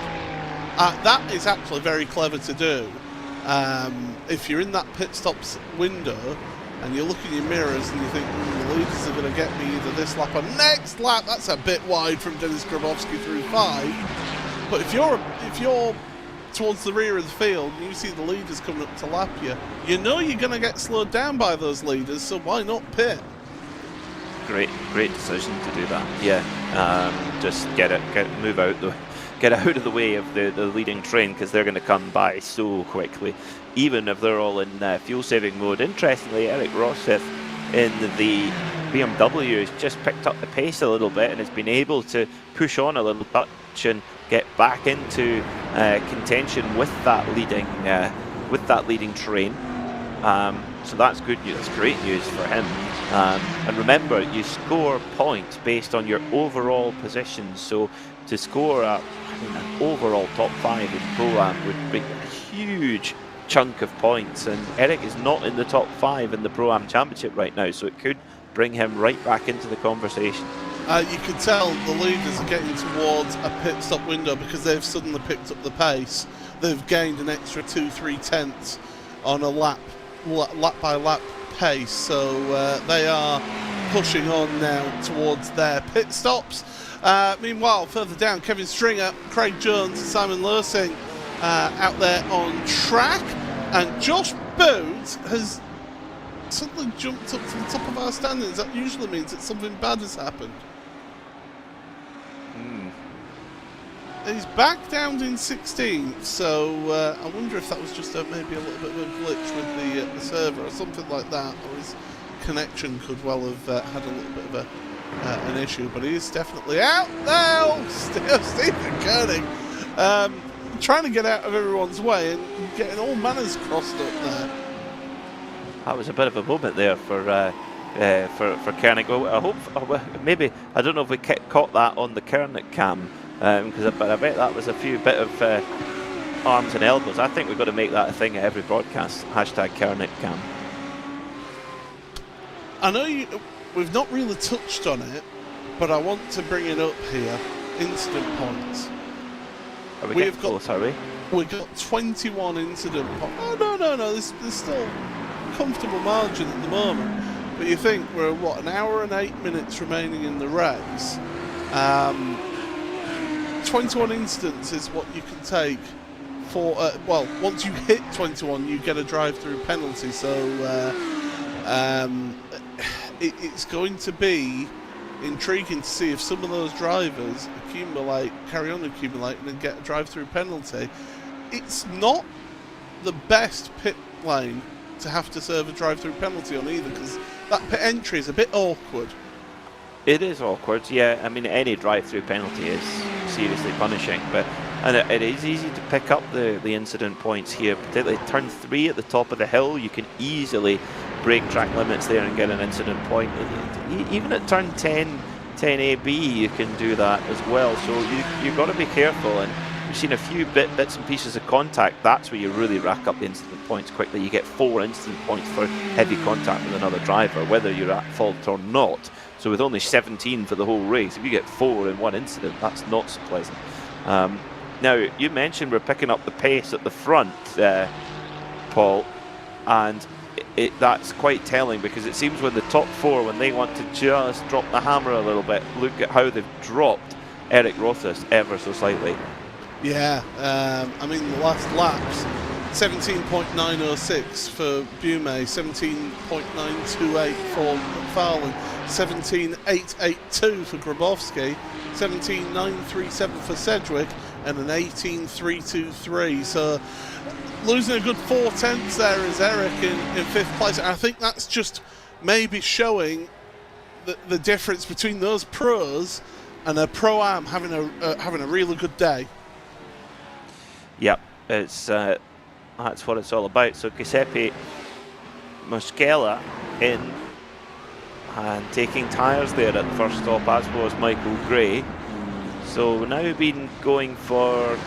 That is actually very clever to do. If you're in that pit stops window and you look in your mirrors and you think, the leaders are going to get me either this lap or next lap, that's a bit wide from Dennis Grabowski through 5. But if you're towards the rear of the field and you see the leaders coming up to lap you, you know you're going to get slowed down by those leaders, so why not pit? Great decision to do that. Yeah, just move out the. Get out of the way of the leading train, because they're going to come by so quickly, even if they're all in fuel-saving mode. Interestingly, Eric Rosseth in the BMW has just picked up the pace a little bit and has been able to push on a little touch and get back into contention with that leading train. So that's good news. That's great news for him. And remember, you score points based on your overall position. So to score an overall top 5 in Pro-Am would be a huge chunk of points, and Eric is not in the top 5 in the Pro-Am Championship right now, so it could bring him right back into the conversation. You can tell the leaders are getting towards a pit stop window because they've suddenly picked up the pace. They've gained an extra 2-3 tenths on a lap by lap pace, so they are pushing on now towards their pit stops. Meanwhile, further down, Kevin Stringer, Craig Jones and Simon Lersing out there on track, and Josh Booth has suddenly jumped up to the top of our standings. That usually means that something bad has happened. He's back down in 16th, so I wonder if that was just maybe a little bit of a glitch with the server or something like that, or his connection could well have had a little bit of an issue, but he is definitely out now. Stephen Koenig trying to get out of everyone's way and getting all manners crossed up there. That was a bit of a moment there for Koenig. Well, I hope maybe I don't know if we caught that on the Koenig cam. But I bet that was a few bit of arms and elbows. I think we've got to make that a thing at every broadcast. Hashtag Koenig cam. I know we've not really touched on it, but I want to bring it up here. Incident points. Are we getting close, are we? We've got 21 incident points. Oh, no. There's still a comfortable margin at the moment. But you think we're, what, an hour and 8 minutes remaining in the race. 21 incidents is what you can take for, well, once you hit 21 you get a drive-through penalty, so it's going to be intriguing to see if some of those drivers carry on accumulating and get a drive-through penalty. It's not the best pit lane to have to serve a drive-through penalty on either, because that pit entry is a bit awkward. It is awkward, yeah. I mean, any drive-through penalty is seriously punishing, and it is easy to pick up the incident points here, particularly turn 3 at the top of the hill. You can easily break track limits there and get an incident point. Even at turn 10AB, you can do that as well. So you've got to be careful, and we've seen a few bits and pieces of contact. That's where you really rack up the incident points quickly. You get 4 incident points for heavy contact with another driver, whether you're at fault or not. So with only 17 for the whole race, if you get 4 in one incident, that's not so pleasant. Now, you mentioned we're picking up the pace at the front, Paul, and that's quite telling, because it seems when the top 4, when they want to just drop the hammer a little bit, look at how they've dropped Eric Rothus ever so slightly. Yeah, I mean, the last laps, 17.906 for Bume, 17.928 for McFarlane, 17.882 for Grabowski, 17.937 for Sedgwick, and an 18.323. So losing a good 4 tenths there is Eric in 5th place. And I think that's just maybe showing the difference between those pros and a Pro-Am having a really good day. Yep, it's that's what it's all about. So Giuseppe Moschella in and taking tyres there at the first stop, as was Michael Gray. So now been going for,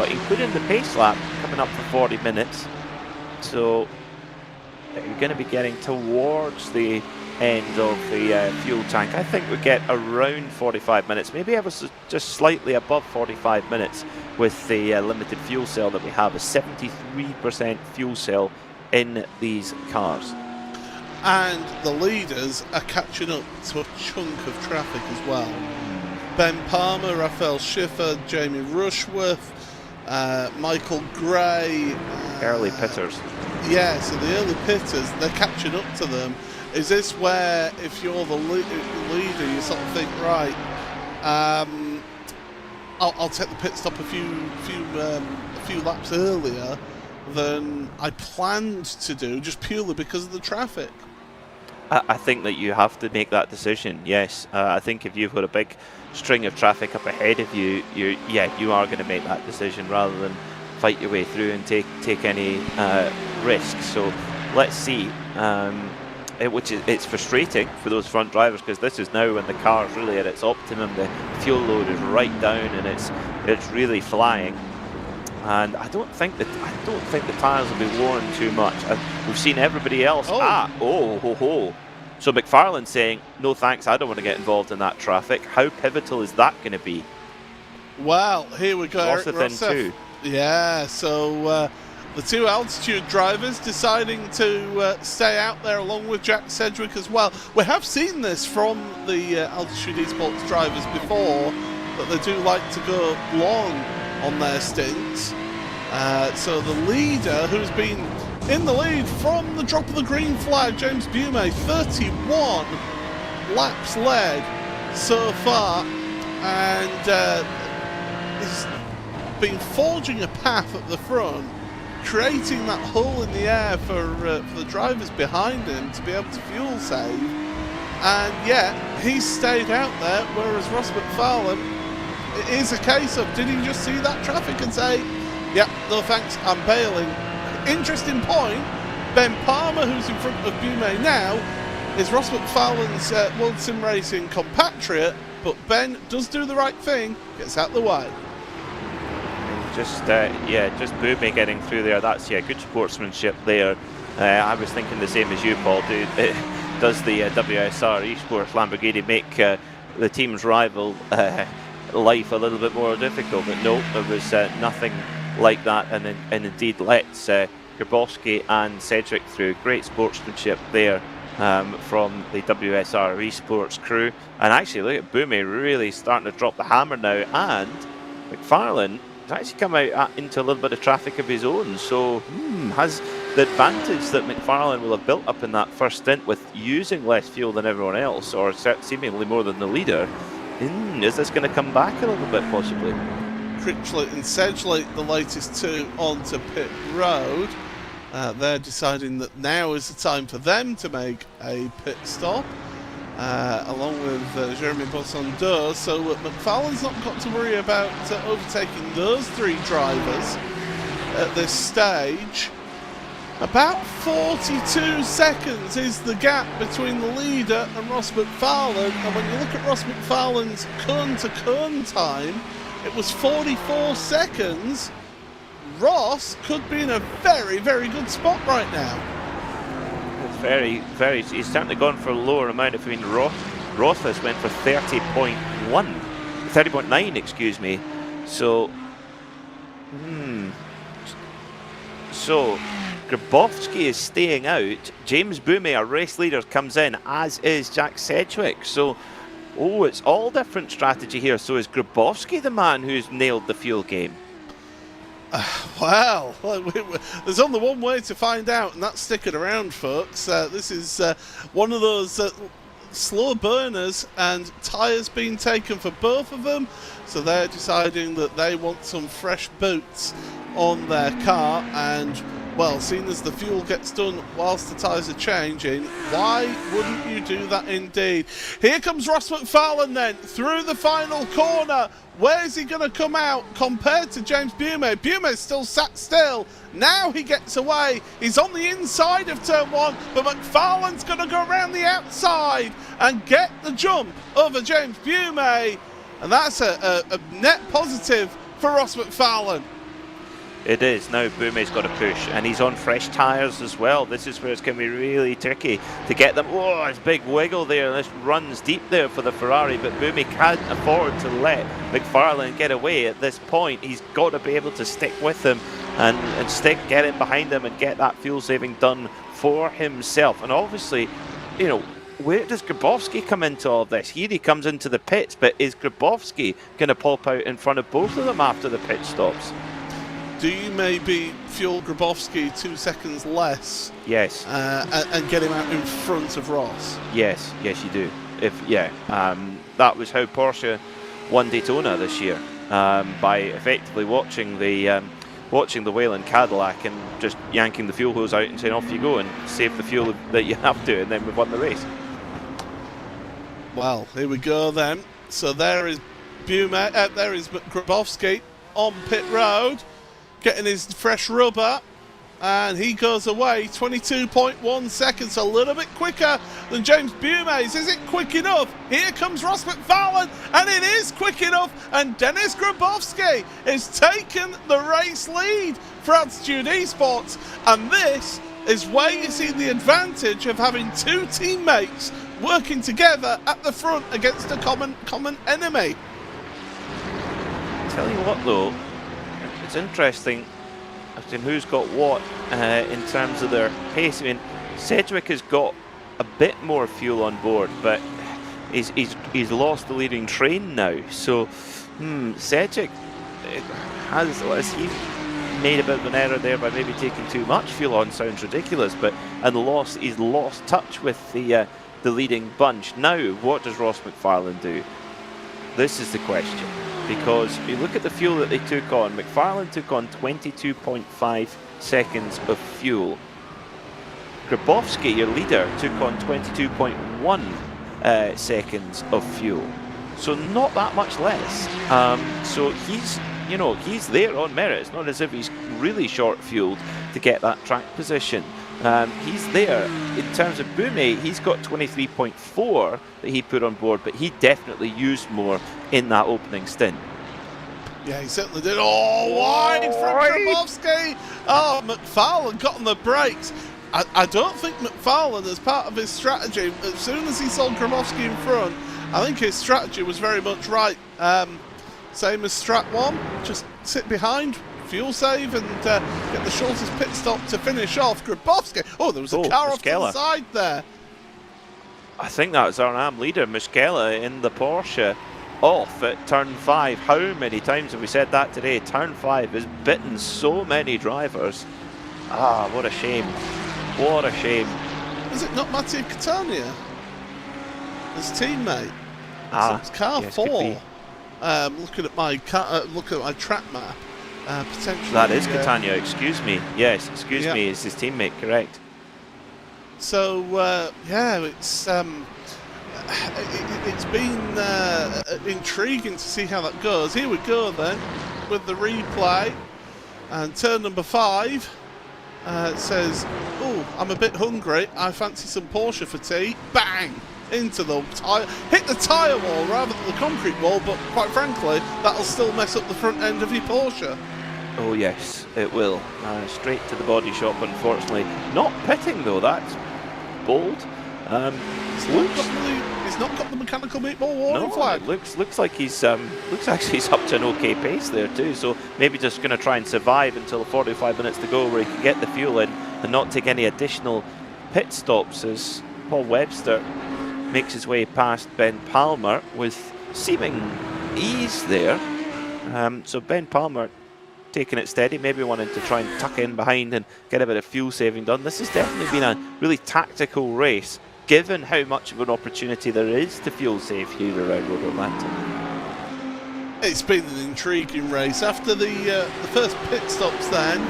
including the pace lap, coming up for 40 minutes. So you're going to be getting towards the end of the fuel tank. I think we get around 45 minutes, maybe ever just slightly above 45 minutes with the limited fuel cell that we have, a 73% fuel cell in these cars. And the leaders are catching up to a chunk of traffic as well. Ben Palmer, Raphael Schiffer, Jamie Rushworth, Michael Gray. Early pitters. Yeah, so the early pitters, they're catching up to them. Is this where, if you're the leader, you sort of think, right, I'll take the pit stop a few laps earlier than I planned to do, just purely because of the traffic? I think that you have to make that decision, yes. I think if you've got a big string of traffic up ahead of you, you are going to make that decision rather than fight your way through and take any risks. So let's see. It's frustrating for those front drivers, because this is now when the car is really at its optimum. The fuel load is right down and it's really flying. And I don't think the tyres will be worn too much. We've seen everybody else. So McFarlane saying, no thanks, I don't want to get involved in that traffic. How pivotal is that going to be? Well, here we go. Rosseth in too. Yeah, so the two altitude drivers deciding to stay out there along with Jack Sedgwick as well. We have seen this from the altitude esports drivers before, that they do like to go long on their stints. So the leader, who's been in the lead from the drop of the green flag, James Bume, 31 laps led so far, and he's been forging a path at the front, creating that hole in the air for the drivers behind him to be able to fuel save, and yet he's stayed out there, whereas Ross McFarlane, it is a case of, did he just see that traffic and say, yeah, no thanks, I'm bailing. Interesting point, Ben Palmer, who's in front of Bume now, is Ross McFarlane's World Sim Racing compatriot, but Ben does do the right thing, gets out the way. Just just Bume getting through there. That's good sportsmanship there. I was thinking the same as you, Paul. Does the WSR Esports Lamborghini make the team's rival life a little bit more difficult? But no, there was nothing like that, and indeed lets Grabowski and Sedgwick through. Great sportsmanship there from the WSR Esports crew. And actually, look at Bume really starting to drop the hammer now, and McFarlane actually come out into a little bit of traffic of his own, so has the advantage that McFarlane will have built up in that first stint with using less fuel than everyone else, or seemingly more than the leader. Is this going to come back a little bit possibly? Critchley and Sedgley, the latest two onto pit road. They're deciding that now is the time for them to make a pit stop, along with Jeremy Bossondeau. So McFarlane's not got to worry about overtaking those three drivers at this stage. About 42 seconds is the gap between the leader and Ross McFarlane, and when you look at Ross McFarlane's cone-to-cone time, it was 44 seconds. Ross could be in a very, very good spot right now. It's very, he's certainly gone for a lower amount. If Rothfuss went for 30.9, excuse me. So, so Grabowski is staying out. James Bume, our race leader, comes in, as is Jack Sedgwick. So, it's all different strategy here. So is Grabowski the man who's nailed the fuel game? Well, there's only one way to find out, and that's sticking around, folks. This is one of those slow burners, and tyres being taken for both of them, so they're deciding that they want some fresh boots on their car. And well, seeing as the fuel gets done whilst the tyres are changing, why wouldn't you do that indeed? Here comes Ross McFarlane then, through the final corner. Where's he going to come out compared to James Bume? Bume's still sat still. Now he gets away. He's on the inside of turn one, but McFarlane's going to go around the outside and get the jump over James Bume. And that's a net positive for Ross McFarlane. It is. Now Bume's got to push, and he's on fresh tyres as well. This is where it's going to be really tricky to get them. Oh, it's a big wiggle there. This runs deep there for the Ferrari, but Bume can't afford to let McFarlane get away at this point. He's got to be able to stick with him and get in behind him and get that fuel saving done for himself. And obviously, you know, where does Grabowski come into all of this? Here he comes into the pits, but is Grabowski going to pop out in front of both of them after the pit stops? Do you maybe fuel Grabowski 2 seconds less? Yes. And get him out in front of Ross? Yes, you do. That was how Porsche won Daytona this year, by effectively watching the Whelen Cadillac and just yanking the fuel hose out and saying off you go and save the fuel that you have to, and then we've won the race. Well, here we go then. So there is Bume, there is Grabowski on pit road, getting his fresh rubber, and he goes away 22.1 seconds, a little bit quicker than James Bume's. Is it quick enough? Here comes Ross McFarlane, and it is quick enough, and Dennis Grabowski has taken the race lead for Altitude Esports, and this is where you see the advantage of having two teammates working together at the front against a common enemy. Tell you what though, it's interesting as in who's got what in terms of their pace. I mean, Sedgwick has got a bit more fuel on board, but he's lost the leading train now. So Sedgwick has he made a bit of an error there by maybe taking too much fuel on? Sounds ridiculous, but he's lost touch with the leading bunch. Now, what does Ross McFarlane do? This is the question, because you look at the fuel that they took on. McFarlane took on 22.5 seconds of fuel. Grabowski, your leader, took on 22.1 seconds of fuel. So not that much less. So he's there on merit. It's not as if he's really short fueled to get that track position. He's there. In terms of Bume, he's got 23.4 that he put on board, but he definitely used more in that opening stint. Yeah, he certainly did. Oh, wide from Grabowski. Oh, McFarlane got on the brakes. I don't think McFarlane, as part of his strategy, as soon as he saw Grabowski in front, I think his strategy was very much right. Same as Strat 1, just sit behind, fuel save, and get the shortest pit stop to finish off. Grabowski. Oh, there was a car off to the side there. I think that was our AM leader, Muskela, in the Porsche, off at turn 5. How many times have we said that today? Turn 5 has bitten so many drivers. Ah, what a shame. What a shame. Is it not Mattia Catania? His teammate? Ah, so it's car yes, 4. Looking at my track map, potentially. That is Catania, excuse me. Yes, excuse me, it's his teammate, correct. So yeah, it's been intriguing to see how that goes. Here we go then with the replay, and turn number 5 says, "Oh, I'm a bit hungry. I fancy some Porsche for tea." Bang! Into the tyre, hit the tyre wall rather than the concrete wall, but quite frankly, that'll still mess up the front end of your Porsche. Oh yes, it will. Straight to the body shop, unfortunately. Not pitting though, that's bold. He's not got the mechanical meatball warning flag. It looks like he's actually he's up to an okay pace there too. So maybe just going to try and survive until 45 minutes to go, where he can get the fuel in and not take any additional pit stops, as Paul Webster makes his way past Ben Palmer with seeming ease there. So Ben Palmer taking it steady, maybe wanting to try and tuck in behind and get a bit of fuel saving done. This has definitely been a really tactical race, given how much of an opportunity there is to fuel save here around Road Atlanta. It's been an intriguing race. After the first pit stops then,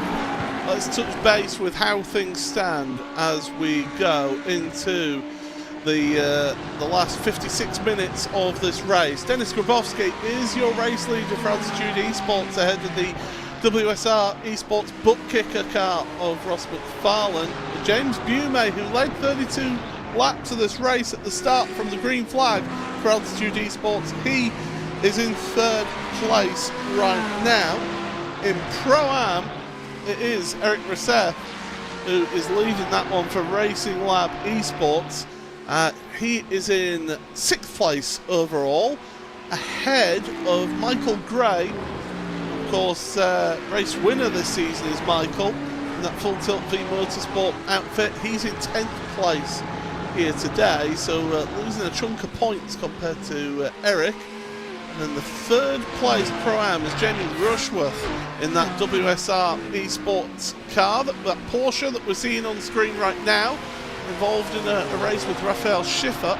let's touch base with how things stand as we go into the last 56 minutes of this race. Dennis Grabowski is your race leader for Altitude Esports, ahead of the WSR Esports butt kicker car of Ross McFarlane. James Bume, who led 32 laps of this race at the start from the green flag for Altitude Esports, he is in 3rd place right now. In Pro-Am, it is Eric Rousseff who is leading that one for Racing Lab Esports. He is in 6th place overall, ahead of Michael Gray. Of course, race winner this season is Michael in that Full Tilt V Motorsport outfit. He's in 10th place here today, so losing a chunk of points compared to Eric. And then the 3rd place Pro-Am is Jamie Rushworth in that WSR Esports car, that Porsche that we're seeing on screen right now, involved in a race with Raphael Schiffer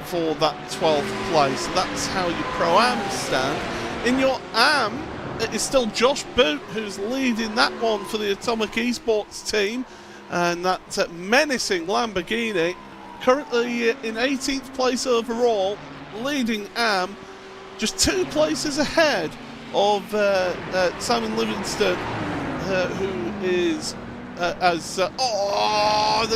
for that 12th place. So that's how your Pro-Am stand. In your Am, it is still Josh Boot who's leading that one for the Atomic Esports team, and that menacing Lamborghini, currently in 18th place overall, leading Am, just 2 places ahead of Simon Livingston, who is the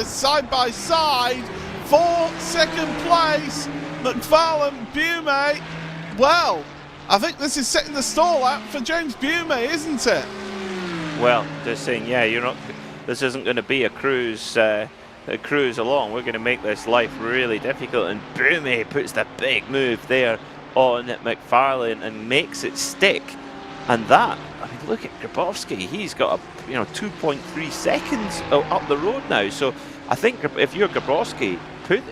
side by side for 2nd place, McFarlane Bume. Well, I think this is setting the stall out for James Bume, isn't it? Well, just saying, yeah, this isn't going to be a cruise along. We're going to make this life really difficult. And Bumi puts the big move there on McFarlane and makes it stick. And that, I mean, look at Grabowski. He's got a 2.3 seconds up the road now. So I think if you're Grabowski, put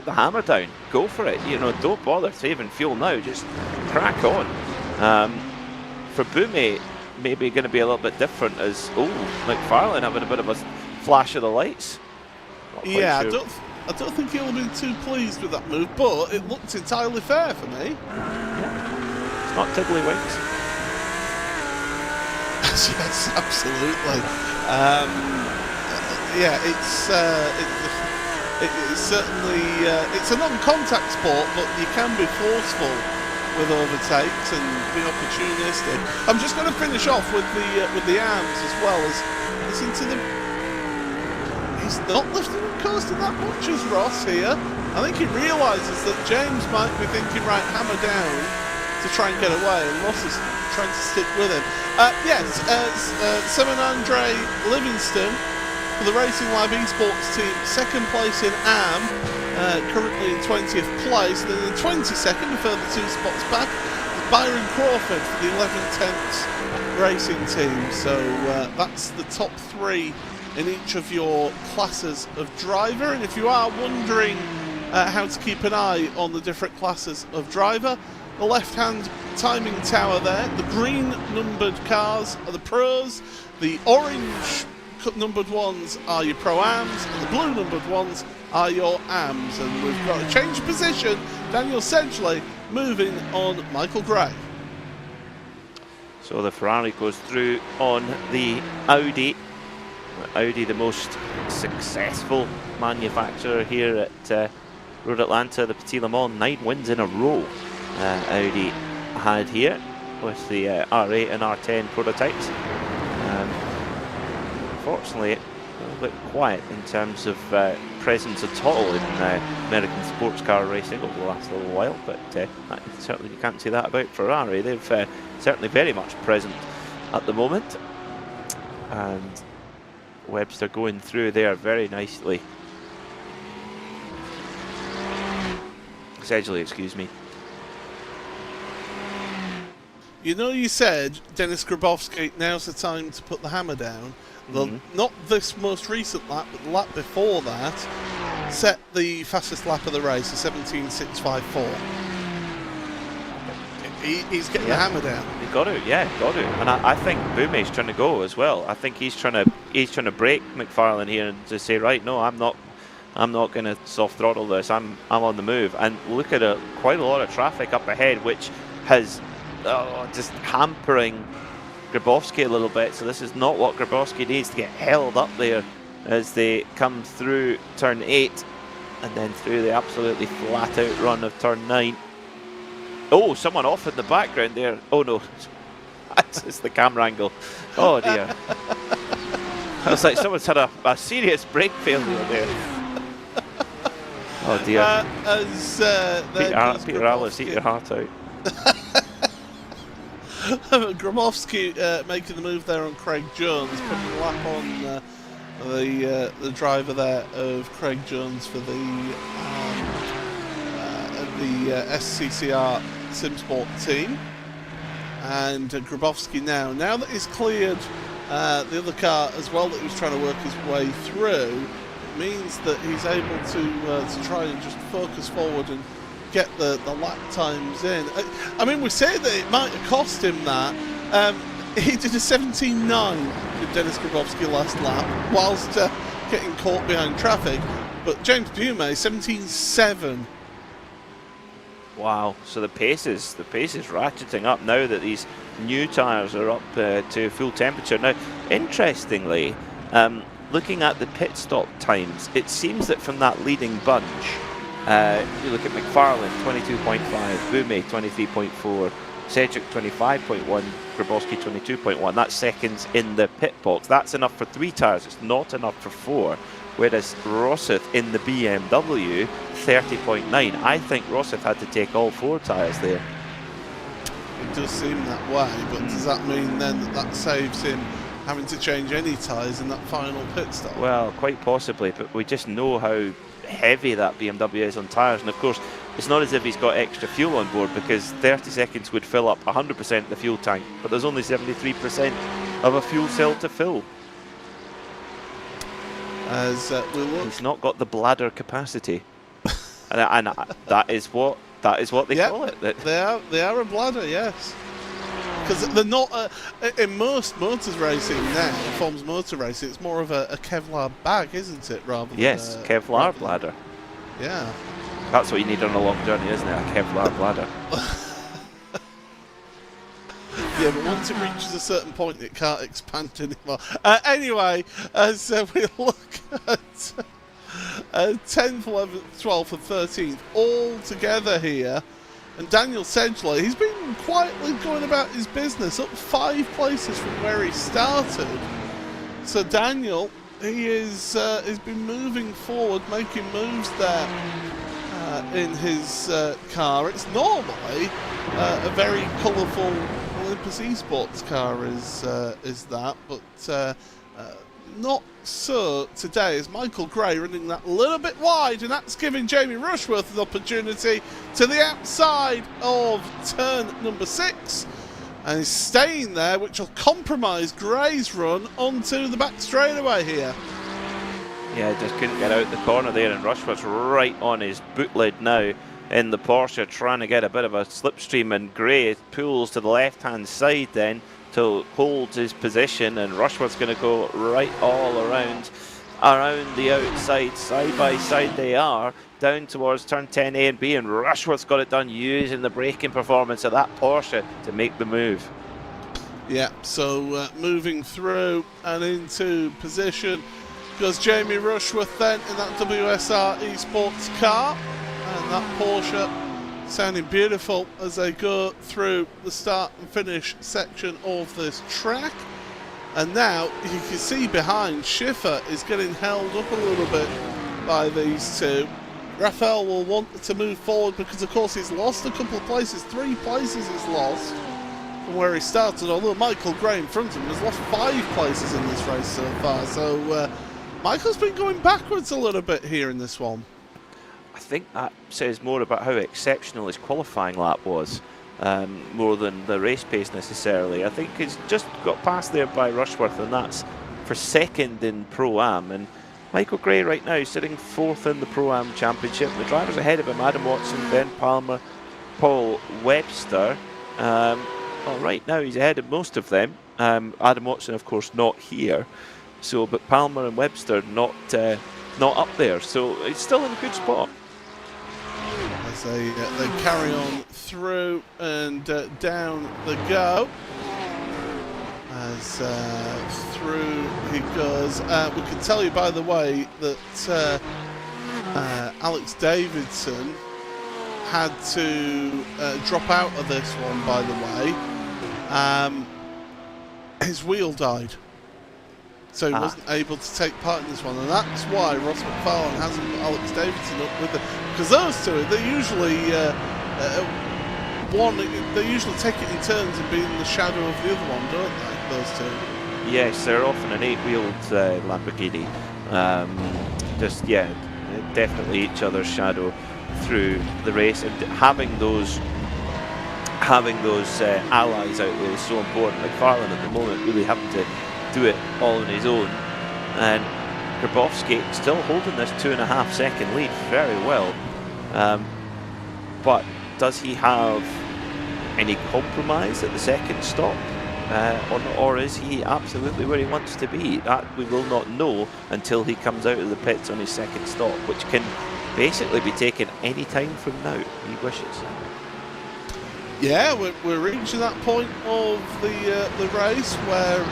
the hammer down. Go for it. Don't bother saving fuel now. Just crack on. For Bumi, maybe going to be a little bit different as McFarlane having a bit of a flash of the lights. Yeah, sure. I don't think he'll have been too pleased with that move, but it looked entirely fair for me. Yeah. It's not tiddlywinks. Yes, absolutely. Yeah, it's certainly it's a non-contact sport, but you can be forceful with overtakes and be opportunistic. I'm just going to finish off with the arms as well as listen to the. He's not lifting and coasting that much as Ross here. I think he realises that James might be thinking, right, hammer down to try and get away, and Ross is trying to stick with him. Yes, Simon Andre Livingston for the Racing Live Esports team, second place in AM, currently in 20th place. Then in 22nd, a further 2 spots back, Byron Crawford for the 11th racing team. So that's the top 3 in each of your classes of driver. And if you are wondering how to keep an eye on the different classes of driver, the left-hand timing tower there, the green numbered cars are the pros, the orange numbered ones are your pro-ams, and the blue numbered ones are your ams. And we've got a change of position. Daniel Sedgley moving on Michael Gray. So the Ferrari goes through on the Audi. Audi, the most successful manufacturer here at Road Atlanta, the Petit Le Mans, 9 wins in a row. Audi had here with the R8 and R10 prototypes. Unfortunately, a little bit quiet in terms of presence at all in American sports car racing over the last little while, but certainly you can't say that about Ferrari. They've certainly very much present at the moment. And Webster going through there very nicely. Sedgley, excuse me. You said, Dennis Grabowski, now's the time to put the hammer down. Not this most recent lap, but the lap before that, set the fastest lap of the race, a 17.654. He's getting the hammer down. He got to. And I think Bumi's trying to go as well. I think he's trying to break McFarlane here and to say, right, no, I'm not going to soft throttle this. I'm on the move. And look at quite a lot of traffic up ahead, which has just hampering Grabowski a little bit. So this is not what Grabowski needs to get held up there as they come through turn 8 and then through the absolutely flat out run of turn 9. Oh, someone off in the background there. Oh no, it's the camera angle. Oh dear. I was like, someone's had a serious brake failure there. Oh dear. Peter Alice, eat your heart out. Grabowski making the move there on Craig Jones, putting a lap on the driver there of Craig Jones for the SCCR SimSport team. And Grabowski now that he's cleared the other car as well that he was trying to work his way through, it means that he's able to try and just focus forward and get the lap times in. I mean, we say that it might have cost him that. He did a 17.9 with Dennis Grabowski last lap whilst getting caught behind traffic, but James Bumi 17.7. Wow, so the pace is ratcheting up now that these new tyres are up to full temperature. Now, interestingly, looking at the pit stop times, it seems that from that leading bunch, you look at McFarlane 22.5, Bumi 23.4, Cedric 25.1, Grabowski 22.1. That's seconds in the pit box. That's enough for 3 tyres. It's not enough for 4. Whereas Rossith in the BMW 30.9. I think Rossith had to take all 4 tyres there. It does seem that way, but does that mean then that saves him having to change any tyres in that final pit stop. Well, quite possibly, but we just know how heavy that BMW is on tyres, and of course it's not as if he's got extra fuel on board, because 30 seconds would fill up 100% of the fuel tank, but there's only 73% of a fuel cell to fill. As we look, he's not got the bladder capacity, and that is what they call it. They are a bladder, yes. Because they're not in most motors racing now, Form's motor racing. It's more of a Kevlar bag, isn't it? Rather than Kevlar bladder. Yeah, that's what you need on a long journey, isn't it? A Kevlar bladder. Yeah, but once it reaches a certain point, it can't expand anymore. Anyway, as we look at 10th, 11th, 12th, and 13th all together here. And Daniel Sedgley, he's been quietly going about his business, up 5 places from where he started. So Daniel, he's been moving forward, making moves there in his car. It's normally a very colourful Olympus Esports car, is that, but not so today, as Michael Gray running that a little bit wide, and that's giving Jamie Rushworth an opportunity to the outside of turn number 6, and he's staying there, which will compromise Gray's run onto the back straightaway here. Yeah, just couldn't get out the corner there, and Rushworth's right on his boot lid now in the Porsche, trying to get a bit of a slipstream, and Gray pulls to the left-hand side then to hold his position, and Rushworth's going to go right all around the outside, side by side they are, down towards turn 10A and B, and Rushworth's got it done using the braking performance of that Porsche to make the move. Yeah, so moving through and into position goes Jamie Rushworth then in that WSR Esports car, and that Porsche sounding beautiful as they go through the start and finish section of this track. And now you can see behind, Schiffer is getting held up a little bit by these two. Raphael will want to move forward because of course he's lost a couple of places, 3 places he's lost from where he started, although Michael Gray in front of him has lost 5 places in this race so far. So Michael's been going backwards a little bit here in this one. I think that says more about how exceptional his qualifying lap was, more than the race pace necessarily. I think he's just got past there by Rushworth, and that's for 2nd in Pro-Am. And Michael Gray right now sitting 4th in the Pro-Am Championship. The drivers ahead of him, Adam Watson, Ben Palmer, Paul Webster. Well, right now he's ahead of most of them. Adam Watson, of course, not here. So, but Palmer and Webster not up there. So it's still in a good spot. As they carry on through and down the go. As through he goes. We can tell you, by the way, that Alex Davidson had to drop out of this one, by the way. His wheel died. So he wasn't able to take part in this one, and that's why Ross McFarlane hasn't got Alex Davidson up with them, because those two, they usually they usually take it in turns and be in the shadow of the other one, don't they? Those two. Yes, they're often an 8-wheeled Lamborghini. Definitely each other's shadow through the race, and having those allies out there is so important. McFarlane at the moment really having to do it all on his own, and Grabowski still holding this 2.5 second lead very well, but does he have any compromise at the second stop, or is he absolutely where he wants to be? That we will not know until he comes out of the pits on his second stop, which can basically be taken any time from now he wishes. Yeah, we're reaching that point of the race where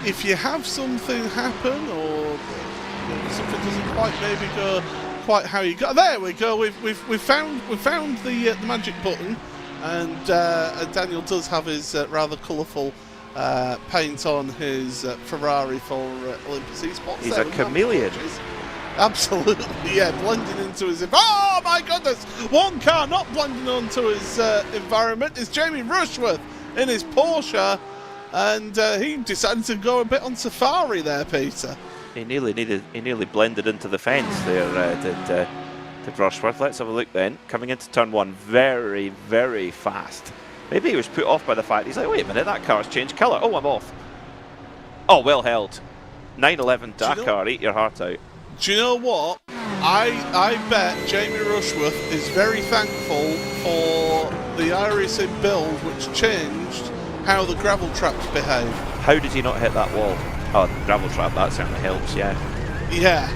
if you have something happen, or something doesn't quite maybe go quite how you got, there we go. We've found the magic button, and Daniel does have his rather colourful paint on his Ferrari for Olympus Esports. He's a chameleon. Absolutely, yeah, blending into his... Oh my goodness! One car not blending onto his environment is Jamie Rushworth in his Porsche. and he decided to go a bit on safari there, Peter. He nearly blended into the fence there, did Rushworth. Let's have a look then. Coming into turn one, very, very fast. Maybe he was put off by the fact he's like, wait a minute, that car's changed colour. Oh, I'm off. Oh, well held. 9-11 Dakar, eat your heart out. Do you know what? I bet Jamie Rushworth is very thankful for the iRacing build, which changed how the gravel traps behave. How did he not hit that wall? Oh, the gravel trap, that certainly helps, yeah. Yeah.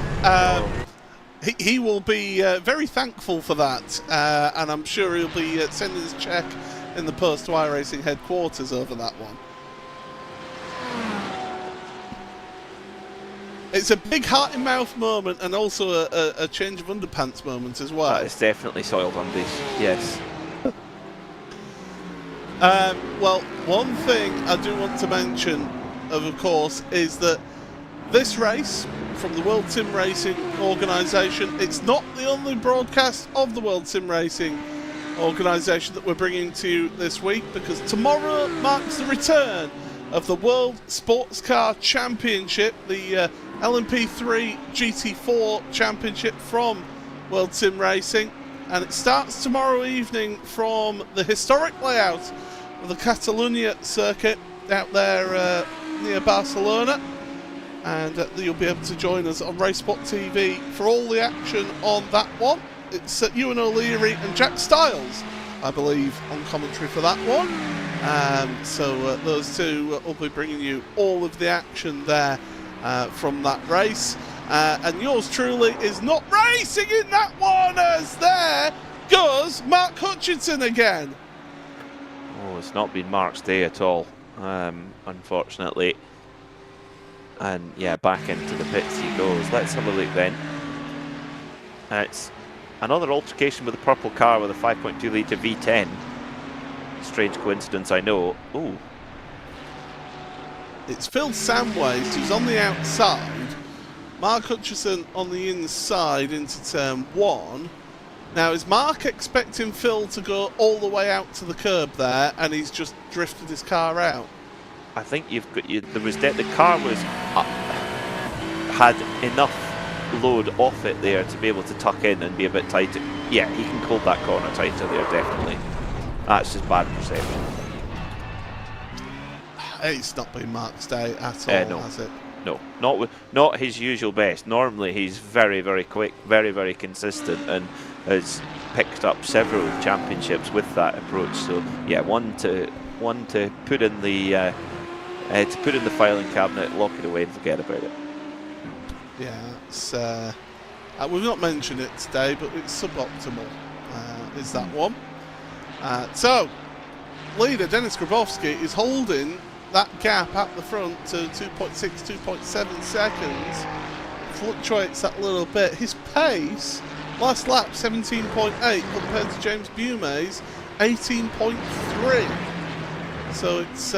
He will be very thankful for that, and I'm sure he'll be sending his check in the post to iRacing headquarters over that one. It's a big heart-in-mouth moment, and also a change of underpants moment as well. It's definitely soiled undies, yes. Well, one thing I do want to mention, of course, is that this race from the World Sim Racing organisation, it's not the only broadcast of the World Sim Racing organisation that we're bringing to you this week, because tomorrow marks the return of the World Sports Car Championship, the LMP3 GT4 Championship from World Sim Racing, and it starts tomorrow evening from the historic layout of the Catalunya circuit out there near Barcelona, and you'll be able to join us on RaceSpotTV for all the action on that one. It's Ewan O'Leary and Jack Styles, I believe, on commentary for that one. So those two will be bringing you all of the action there from that race. And yours truly is not racing in that one, as there goes Mark Hutchinson again. Oh, it's not been Mark's day at all, unfortunately. And yeah, back into the pits he goes. Let's have a look then. It's another altercation with the purple car with a 5.2 litre V10. Strange coincidence, I know. Ooh. It's Phil Samways who's on the outside. Mark Hutchinson on the inside into turn one. Now, is Mark expecting Phil to go all the way out to the curb there, and he's just drifted his car out? I think you've got there was the car was had enough load off it there to be able to tuck in and be a bit tighter. Yeah, he can hold that corner tighter there, definitely. That's just bad perception. It's not been Mark's day at all, no. has it? No, not his usual best. Normally he's very, very quick, very, very consistent, and has picked up several championships with that approach. So yeah, one to put in the filing cabinet, lock it away, and forget about it. Yeah, it's we've not mentioned it today, but it's suboptimal. Is that one? So leader Dennis Grabowski is holding that gap at the front to 2.6, 2.7 seconds. Fluctuates that little bit. His pace, last lap 17.8 compared to James Bumay's 18.3. So it's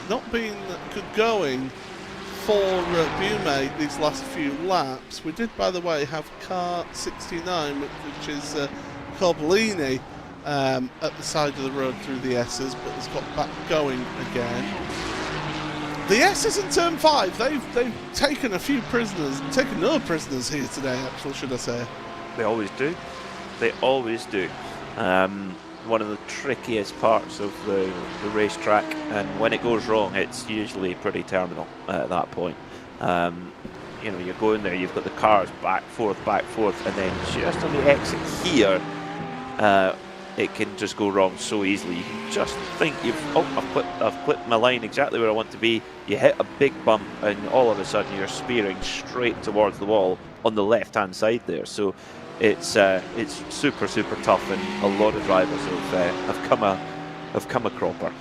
not been good going for Bumay these last few laps. We did, by the way, have car 69, which is Corbellini, at the side of the road through the S's, but has got back going again. The S's in turn 5, they've taken a few prisoners, taken no prisoners here today, actually, should I say. They always do. They always do. One of the trickiest parts of the racetrack, and when it goes wrong, it's usually pretty terminal at that point. You know, you're going there, you've got the cars back, forth, and then just on the exit here, it can just go wrong so easily. You can just think I've clipped my line exactly where I want to be. You hit a big bump, and all of a sudden you're spearing straight towards the wall on the left-hand side there. So it's super, super tough, and a lot of drivers have come a cropper.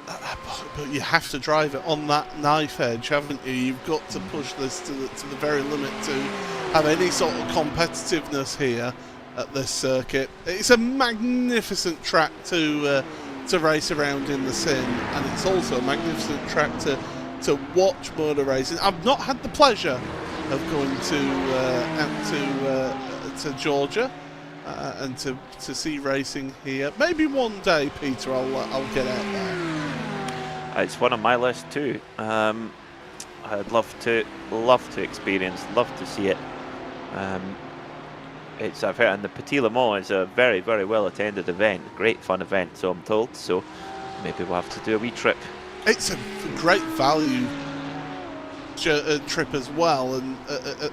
But you have to drive it on that knife edge, haven't you? You've got to push this to the very limit to have any sort of competitiveness here at this circuit. It's a magnificent track to race around in the sim, and it's also a magnificent track to watch motor racing. I've not had the pleasure of going out to Georgia and to see racing here. Maybe one day, Peter, I'll get out there. It's one on my list too. I'd love to experience, love to see it. I've heard, and the Petit Le Mans is a very, very well attended event, great fun event, so I'm told. So maybe we'll have to do a wee trip. It's a great value trip as well, and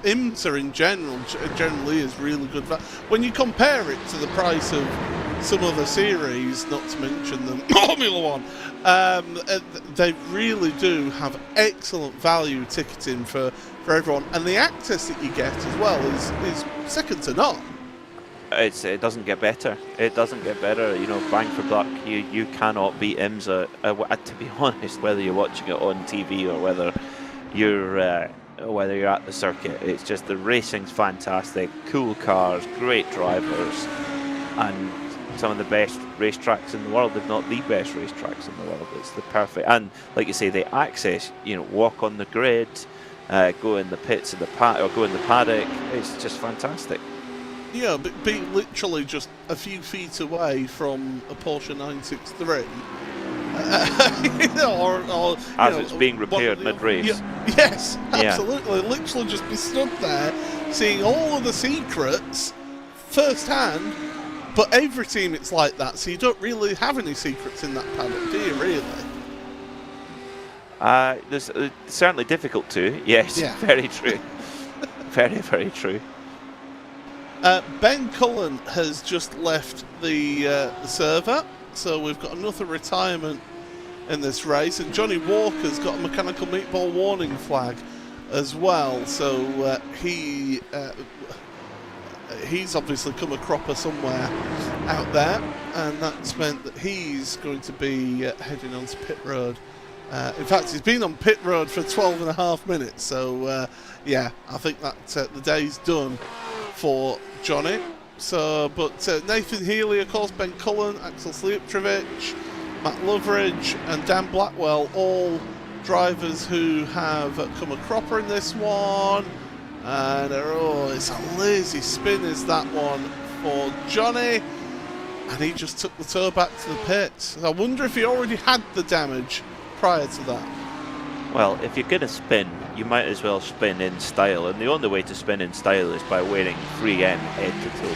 IMSA in generally is really good value. When you compare it to the price of some other series, not to mention the Formula One, they really do have excellent value ticketing for everyone, and the access that you get as well is second to none. It doesn't get better. It doesn't get better. You know, bang for buck, you cannot beat IMSA. To be honest, whether you're watching it on TV or whether you're at the circuit, it's just the racing's fantastic. Cool cars, great drivers, and some of the best racetracks in the world, if not the best racetracks in the world. It's the perfect, and like you say, the access. You know, walk on the grid, go in the pits in the or go in the paddock. It's just fantastic. Yeah, but be literally just a few feet away from a Porsche 963. or as it's being repaired mid-race. Yes, absolutely. Yeah. Literally just be stood there, seeing all of the secrets firsthand. But every team it's like that, so you don't really have any secrets in that paddock, do you, really? There's certainly difficult to, yes, yeah. Very true. Very, very true. Ben Cullen has just left the server, so we've got another retirement in this race, and Johnny Walker's got a mechanical meatball warning flag as well, so he's obviously come a cropper somewhere out there, and that's meant that he's going to be heading onto pit road. In fact, he's been on pit road for 12.5 minutes, so yeah, I think that the day's done for Johnny. So, but Nathan Healy, of course, Ben Cullen, Axel Slijeptrovic, Matt Loveridge and Dan Blackwell, all drivers who have come a cropper in this one. And it's a lazy spin is that one for Johnny, and he just took the tow back to the pits. I wonder if he already had the damage prior to that. Well, if you're going to spin, you might as well spin in style, and the only way to spin in style is by wearing 3M head to toe.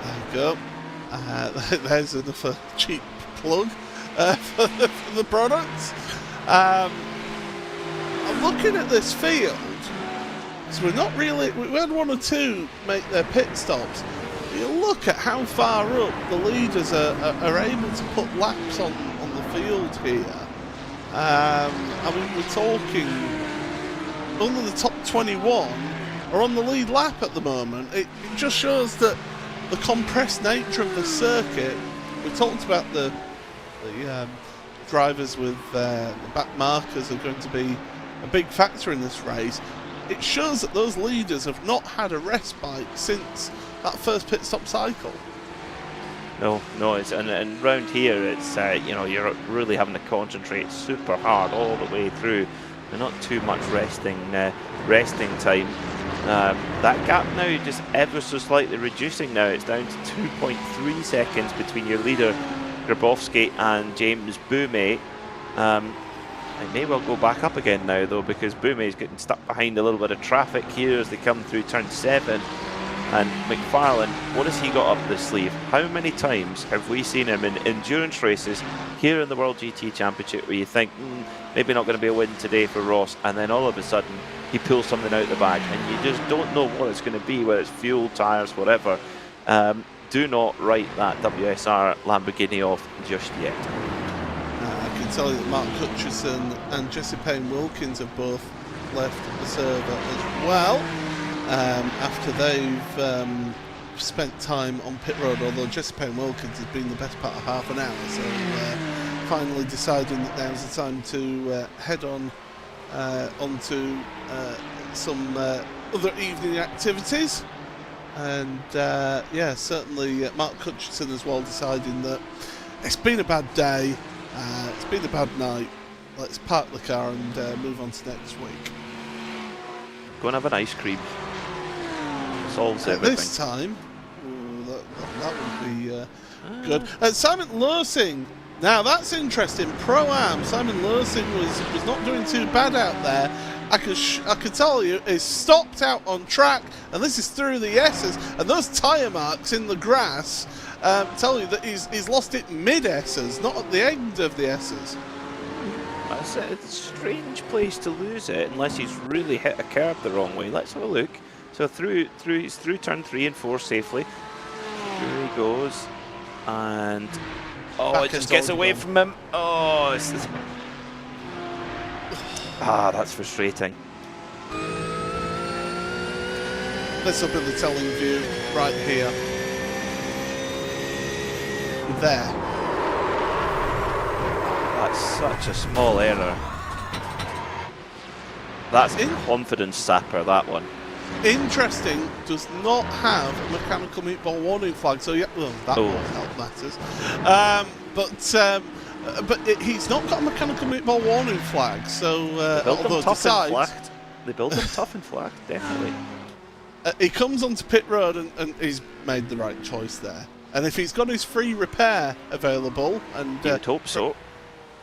There you go. There's another cheap plug for the products. I'm looking at this field, so we're not really. We had one or two make their pit stops. You look at how far up the leaders are able to put laps on the field here. I mean, we're talking only the top 21 are on the lead lap at the moment. It just shows that the compressed nature of the circuit. We talked about the drivers with the back markers are going to be a big factor in this race. It shows that those leaders have not had a respite since that first pit stop cycle. No, it's and round here it's you're really having to concentrate super hard all the way through, and not too much resting time. That gap now just ever so slightly reducing now. It's down to 2.3 seconds between your leader Grabowski and James Boumé. It may well go back up again now though, because Boumé is getting stuck behind a little bit of traffic here as they come through turn 7. And McFarlane, what has he got up his sleeve? How many times have we seen him in endurance races here in the World GT Championship where you think, maybe not going to be a win today for Ross, and then all of a sudden he pulls something out the bag and you just don't know what it's going to be, whether it's fuel, tyres, whatever. Do not write that WSR Lamborghini off just yet. I can tell you that Mark Hutchison and Jesse Payne-Wilkins have both left the server as well. After they've spent time on pit road, although Jesse Payne-Wilkins has been the best part of half an hour, so finally deciding that now's the time to head on onto some other evening activities. And yeah, certainly Mark Hutchison as well, deciding that it's been a bad day, it's been a bad night, let's park the car and move on to next week. Go and have an ice cream. Solves everything. This time, that one be good. Simon Lersing. Now that's interesting. Pro-Am. Simon Lersing was not doing too bad out there. I could tell you, is stopped out on track, and this is through the S's, and those tyre marks in the grass tell you that he's lost it mid-S's, not at the end of the S's. That's a strange place to lose it, unless he's really hit a curb the wrong way. Let's have a look. So he's through turn 3 and 4 safely. Here he goes, and it just gets away from him. Oh, that's frustrating. This will be the telling view right here. There. That's such a small error. That's a confidence sapper, that one. Interesting, does not have a mechanical meatball warning flag, so yeah, well, that won't help matters. But he's not got a mechanical meatball warning flag, so they build them tough and flagged, definitely. He comes onto pit road and he's made the right choice there. And if he's got his free repair available, and you'd hope so.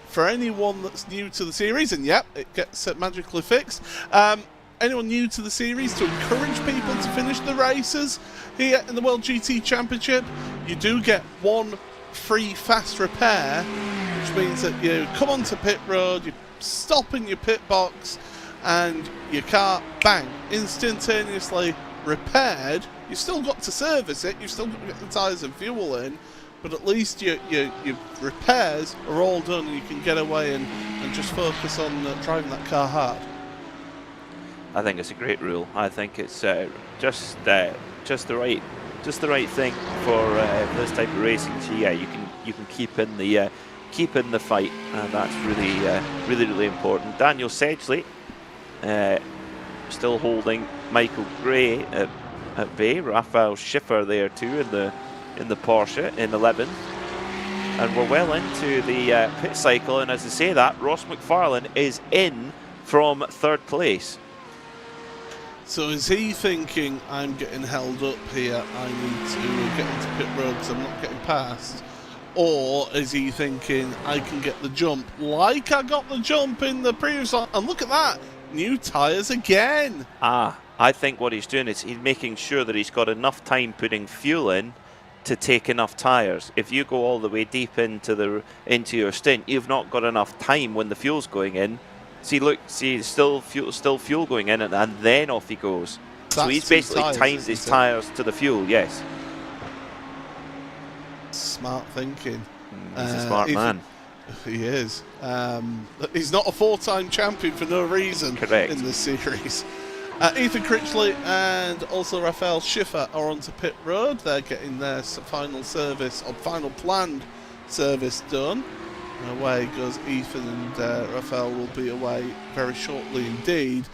For anyone that's new to the series, and yep, it gets magically fixed. Anyone new to the series, to encourage people to finish the races here in the World GT Championship, you do get one free fast repair, which means that you come onto pit road, you stop in your pit box, and your car, bang, instantaneously repaired. You've still got to service it, you've still got to get the tyres and fuel in, but at least your repairs are all done and you can get away and just focus on driving that car hard. I think it's a great rule. I think it's just the right thing for this type of racing. So yeah, you can keep in the fight, and that's really important. Daniel Sedgley still holding Michael Gray at bay. Raphael Schiffer there too in the Porsche in 11th, and we're well into the pit cycle. And as I say that, Ross McFarlane is in from 3rd place. So is he thinking, I'm getting held up here, I need to get into pit road because I'm not getting past? Or is he thinking, I can get the jump like I got the jump in the previous one? And look at that, new tyres again. I think what he's doing is he's making sure that he's got enough time putting fuel in to take enough tyres. If you go all the way deep into your stint, you've not got enough time when the fuel's going in. See, still fuel going in, and then off he goes. So he's basically timed his tyres to the fuel, yes. Smart thinking. He's a smart man. He is. He's not a 4-time champion for no reason. Correct. In this series. Ethan Critchley and also Raphael Schiffer are onto pit road. They're getting their final service, or final planned service done. And away goes Ethan, and Raphael will be away very shortly indeed.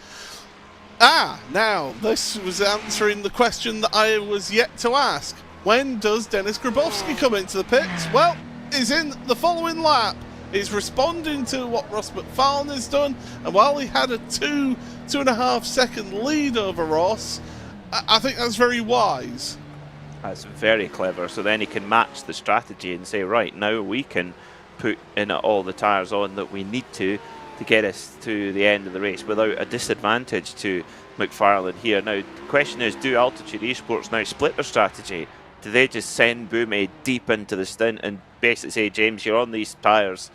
Now, this was answering the question that I was yet to ask. When does Dennis Grabowski come into the pits? Well, he's in the following lap. He's responding to what Ross McFarlane has done, and while he had a 2.5 second lead over Ross, I think that's very wise. That's very clever, so then he can match the strategy and say, right, now we can put in all the tyres on that we need to get us to the end of the race without a disadvantage to McFarlane here. Now, the question is, do Altitude Esports now split their strategy? Do they just send Bume deep into the stint and basically say, James, you're on these tyres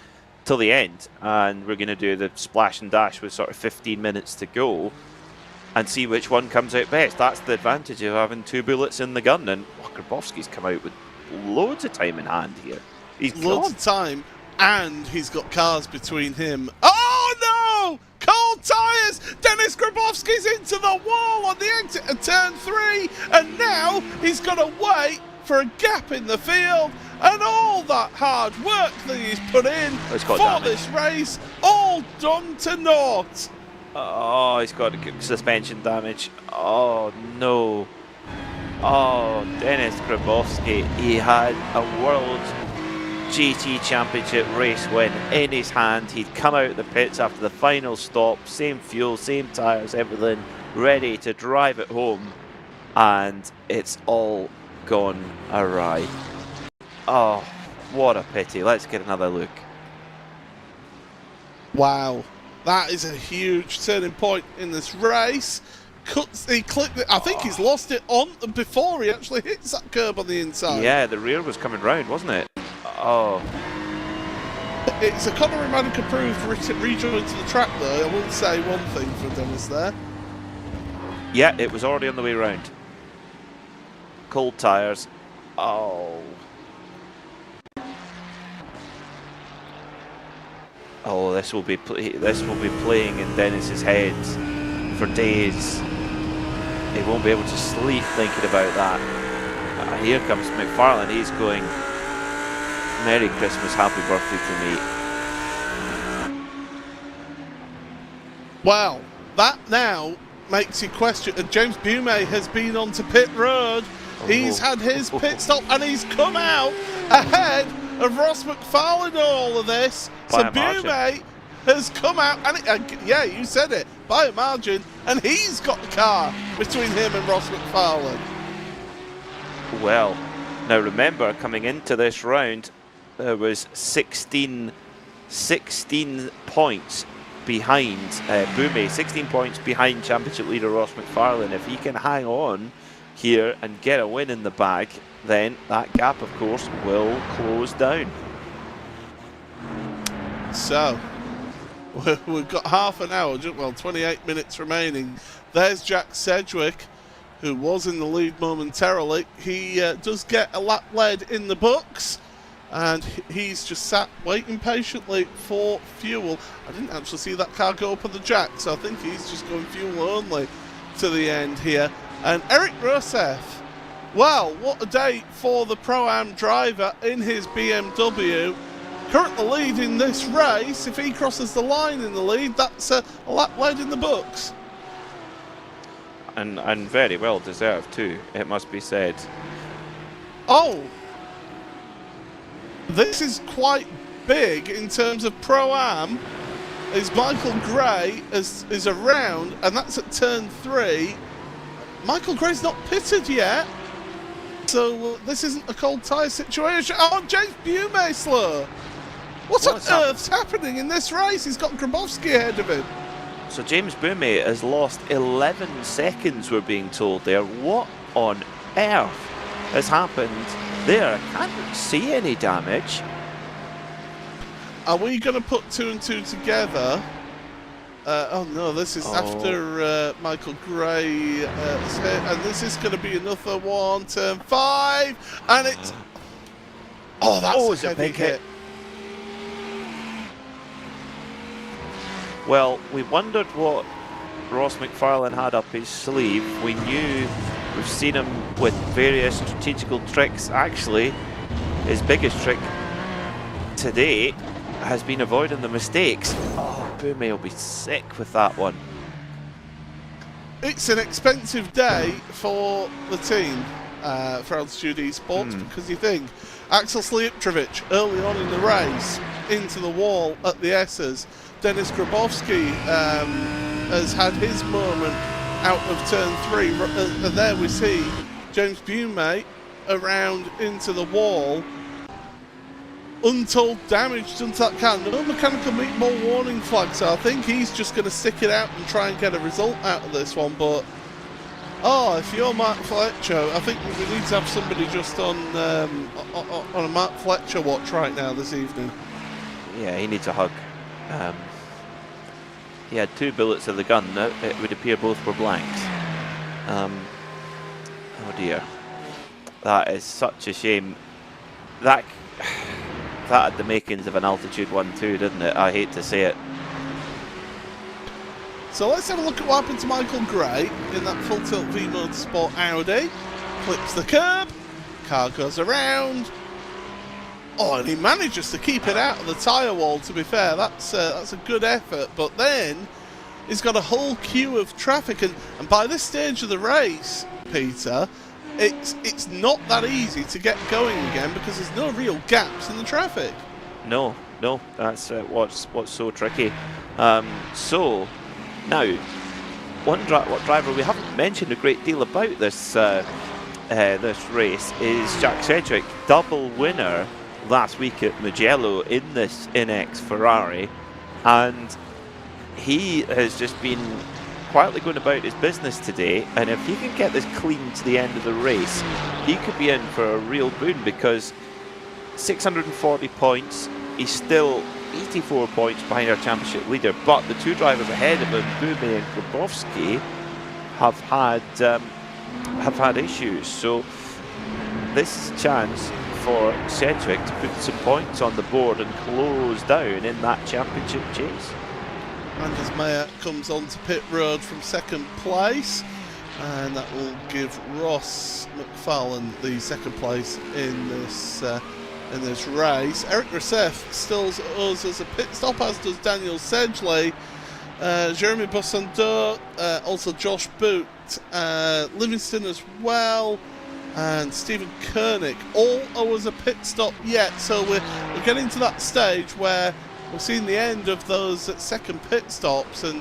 till the end, and we're going to do the splash and dash with sort of 15 minutes to go and see which one comes out best? That's the advantage of having 2 bullets in the gun, and Grabowski's come out with loads of time in hand here. He's loads of time, and he's got cars between him. Oh no! Cold tyres! Dennis Grabowski's into the wall on the exit of turn 3, and now he's got to wait for a gap in the field, and all that hard work that he's put in for this race, all done to naught. Oh, he's got suspension damage. Oh no. Oh, Dennis Grabowski, he had a World GT Championship race win in his hand. He'd come out of the pits after the final stop, same fuel, same tyres, everything, ready to drive it home, and it's all gone awry. Oh, what a pity. Let's get another look. Wow, that is a huge turning point in this race. He clipped it. I think he's lost it on before he actually hits that curb on the inside. Yeah, the rear was coming round, wasn't it? Oh. It's a Conor Romanek approved rejoin to the track though. I will say one thing for Dennis there. Yeah, it was already on the way round. Cold tyres. Oh. Oh, this will be playing in Dennis's head for days. He won't be able to sleep thinking about that. Here comes McFarlane. He's going, Merry Christmas, Happy Birthday to me. Well, that now makes you question. James Bume has been onto pit road. Oh. He's had his pit stop and he's come out ahead of Ross McFarlane in all of this. By So a margin. Bume has come out, and yeah, you said it, by a margin, and he's got the car between him and Ross McFarlane. Well, now remember, coming into this round, there was 16 points behind Bume, 16 points behind championship leader Ross McFarlane. If he can hang on here and get a win in the bag, then that gap, of course, will close down. So, we've got half an hour, well, 28 minutes remaining. There's Jack Sedgwick, who was in the lead momentarily. He does get a lap lead in the books, and he's just sat waiting patiently for fuel. I didn't actually see that car go up on the jack, so I think he's just going fuel only to the end here. And Eric Rosef, well, what a day for the Pro-Am driver in his BMW. Currently leading this race. If he crosses the line in the lead, that's a lap lead in the books. And very well deserved too, it must be said. Oh, this is quite big in terms of Pro-Am. Is Michael Gray is around, and that's at turn 3. Michael Gray's not pitted yet, so this isn't a cold tyre situation. Oh, James Bume slow. What on earth's happening in this race? He's got Grabowski ahead of him. So James Bume has lost 11 seconds, we're being told there. What on earth has happened there? I can't see any damage. Are we going to put 2 and 2 together? Oh no, this is after Michael Gray, and this is going to be another one, turn 5, and it's... Oh, that's a big hit. Well, we wondered what Ross McFarlane had up his sleeve. We knew, we've seen him with various strategical tricks. Actually, his biggest trick today has been avoiding the mistakes. Oh, Bume will be sick with that one. It's an expensive day for the team, for Altitude Esports, because you think Axel Slijeptrovic early on in the race into the wall at the S's. Dennis Grabowski has had his moment out of turn 3, and there we see James Bume around into the wall. Untold damage done to that car. No mechanical meatball warning flag, so I think he's just going to stick it out and try and get a result out of this one. But oh, if you're Mark Fletcher, I think we need to have somebody just on a Mark Fletcher watch right now this evening. Yeah, he needs a hug. He had 2 bullets of the gun. It would appear both were blanks. Oh dear, that is such a shame. That had the makings of an Altitude 1 too, didn't it? I hate to say it. So let's have a look at what happened to Michael Gray in that full tilt V Motorsport Audi. Flips the curb, car goes around. Oh, and he manages to keep it out of the tyre wall, to be fair. That's a good effort. But then he's got a whole queue of traffic. And by this stage of the race, Peter, it's not that easy to get going again because there's no real gaps in the traffic. No, that's what's so tricky. So, now, what driver we haven't mentioned a great deal about this this race is Jack Sedgwick, double winner last week at Mugello in this NX Ferrari, and he has just been quietly going about his business today, and if he can get this clean to the end of the race, he could be in for a real boon, because 640 points, he's still 84 points behind our championship leader, but the two drivers ahead of him, Bumi and Grabowski, have had issues. So this is a chance for Sedgwick to put some points on the board and close down in that championship chase. Anders Meyer comes onto pit road from second place, and that will give Ross McFarlane the second place in this race. Eric Rousseff still owes us a pit stop, as does Daniel Sedgley, Jeremy Bossandot, also Josh Boot, Livingston as well, and Stephen Koenig all owe us a pit stop yet. So we're getting to that stage where we're seeing the end of those second pit stops, and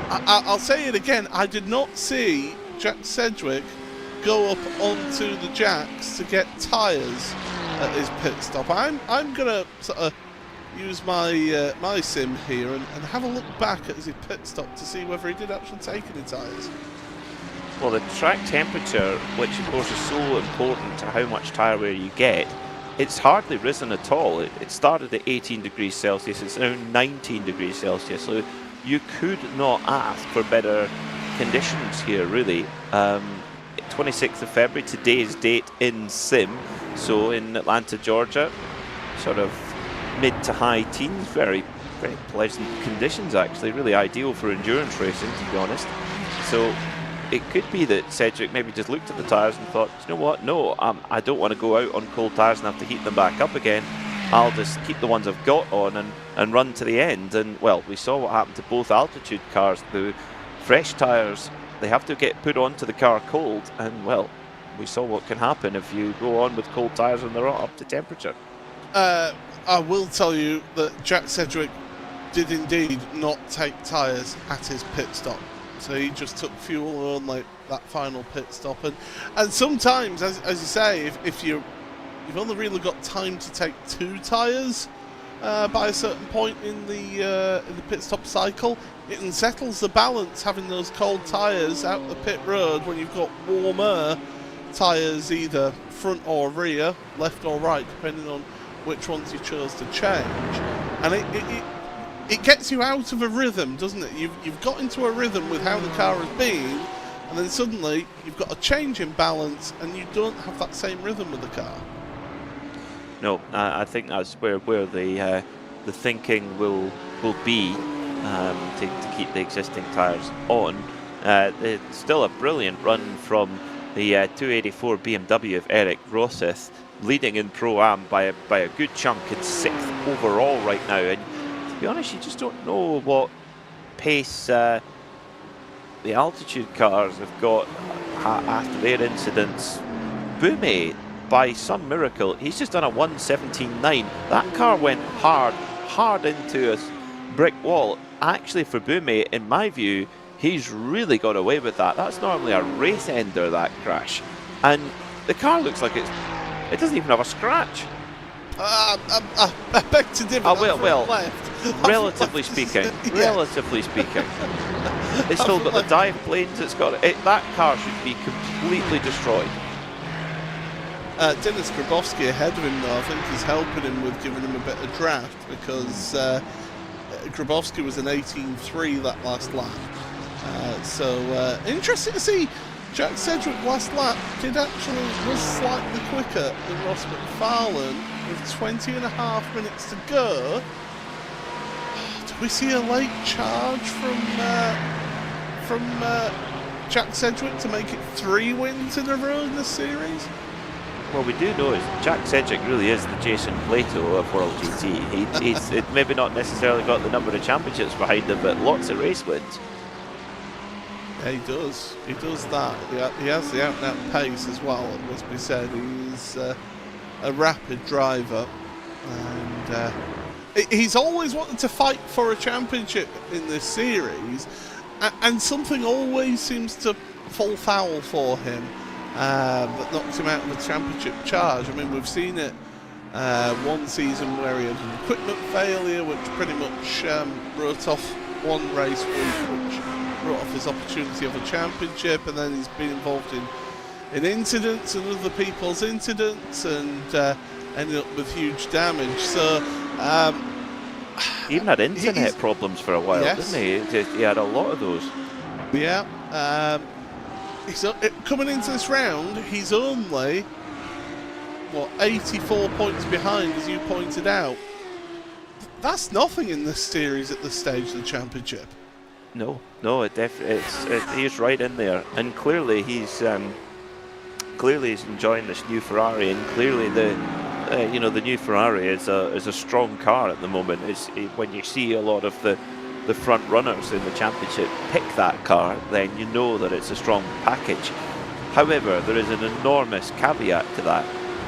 I'll say it again, I did not see Jack Sedgwick go up onto the jacks to get tyres at his pit stop. I'm going to sort of use my my sim here and have a look back at his pit stop to see whether he did actually take any tyres. Well, the track temperature, which of course is so important to how much tyre wear you get, it's hardly risen at all. It started at 18 degrees Celsius, it's now 19 degrees Celsius, so you could not ask for better conditions here, really. 26th of February, today's date in sim, so in Atlanta, Georgia, sort of mid to high teens, very, very pleasant conditions actually, really ideal for endurance racing, to be honest. So it could be that Sedgwick maybe just looked at the tyres and thought, you know what, no, I don't want to go out on cold tyres and have to heat them back up again. I'll just keep the ones I've got on and run to the end. And, well, we saw what happened to both altitude cars. The fresh tyres, they have to get put onto the car cold, and, well, we saw what can happen if you go on with cold tyres and they're not up to temperature. I will tell you that Jack Sedgwick did indeed not take tyres at his pit stop. So he just took fuel on like that final pit stop, and sometimes, as you say, if you've only really got time to take two tyres by a certain point in the pit stop cycle, it unsettles the balance having those cold tyres out the pit road when you've got warmer tyres either front or rear, left or right, depending on which ones you chose to change, and it gets you out of a rhythm, doesn't it? You've got into a rhythm with how the car has been, and then suddenly you've got a change in balance and you don't have that same rhythm with the car. No, I think that's where the thinking will be to keep the existing tyres on. It's still a brilliant run from the 284 BMW of Eric Rosseth, leading in Pro-Am by a good chunk, in 6th overall right now. And to be honest, you just don't know what pace the altitude cars have got after their incidents. Bumi, by some miracle, he's just done a 1:17.9. That car went hard into a brick wall. Actually, for Bumi, in my view, he's really got away with that. That's normally a race ender, that crash. And the car looks like it doesn't even have a scratch. I beg to differ. Well, relatively speaking. Yeah. Relatively speaking. It's still got the dive planes, it's got it. That car should be completely destroyed. Dennis Grabowski ahead of him, though, I think is helping him with giving him a bit of draft, because Grabowski was an 18.3 that last lap. So interesting to see. Jack Sedgwick last lap was slightly quicker than Ross McFarlane with 20.5 minutes to go. Do we see a late charge from Jack Sedgwick to make it 3 wins in a row in this series? Well, we do know is Jack Sedgwick really is the Jason Plato of World GT. He's maybe not necessarily got the number of championships behind him, but lots of race wins. Yeah, he does. He does that. He has the out-and-out pace as well, it must be said. He's a rapid driver, and he's always wanted to fight for a championship in this series, and something always seems to fall foul for him. that knocked him out of the championship charge. I mean, we've seen it one season where he had an equipment failure, which pretty much wrote off one race week, which brought off his opportunity of a championship, and then he's been involved in incidents and other people's incidents, and ended up with huge damage. So he even had internet problems for a while, yes. didn't he? He had a lot of those. Yeah. Coming into this round, he's only 84 points behind, as you pointed out. That's nothing in this series at this stage of the championship. No, he's right in there, and clearly he's enjoying this new Ferrari, and clearly the new Ferrari is a strong car at the moment. When you see a lot of the front runners in the championship pick that car, then you know that it's a strong package. However, there is an enormous caveat to that.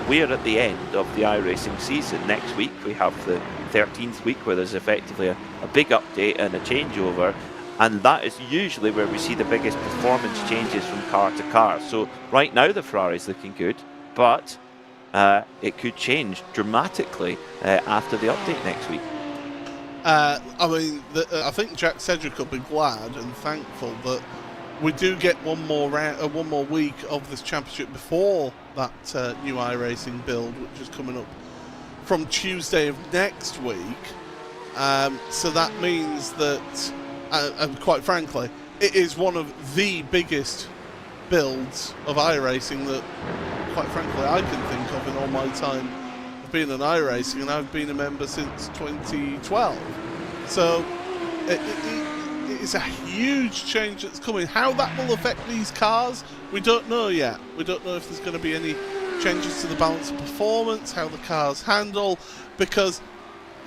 We are at the end of the iRacing season. Next week we have the 13th week, where there's effectively a big update and a changeover, and that is usually where we see the biggest performance changes from car to car. So right now the Ferrari's looking good, but it could change dramatically after the update next week. I think Jack Cedric will be glad and thankful that we do get one more week of this championship before that new iRacing build, which is coming up from Tuesday of next week. So that means that, and quite frankly, it is one of the biggest builds of iRacing that, quite frankly, I can think of in all my time of being an iRacing, and I've been a member since 2012. So it is a huge change that's coming. How that will affect these cars, we don't know yet. We don't know if there's going to be any changes to the balance of performance, how the cars handle, because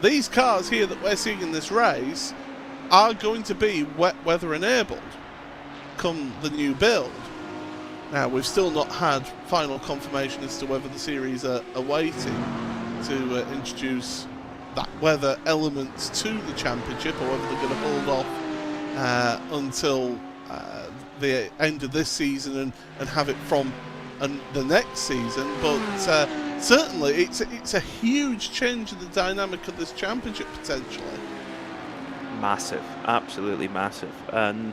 these cars here that we're seeing in this race are going to be wet weather enabled come the new build. Now, we've still not had final confirmation as to whether the series are waiting to introduce that weather element to the championship, or whether they're going to hold off until the end of this season and have it from the next season. But certainly it's a huge change in the dynamic of this championship, potentially. Massive, absolutely massive. And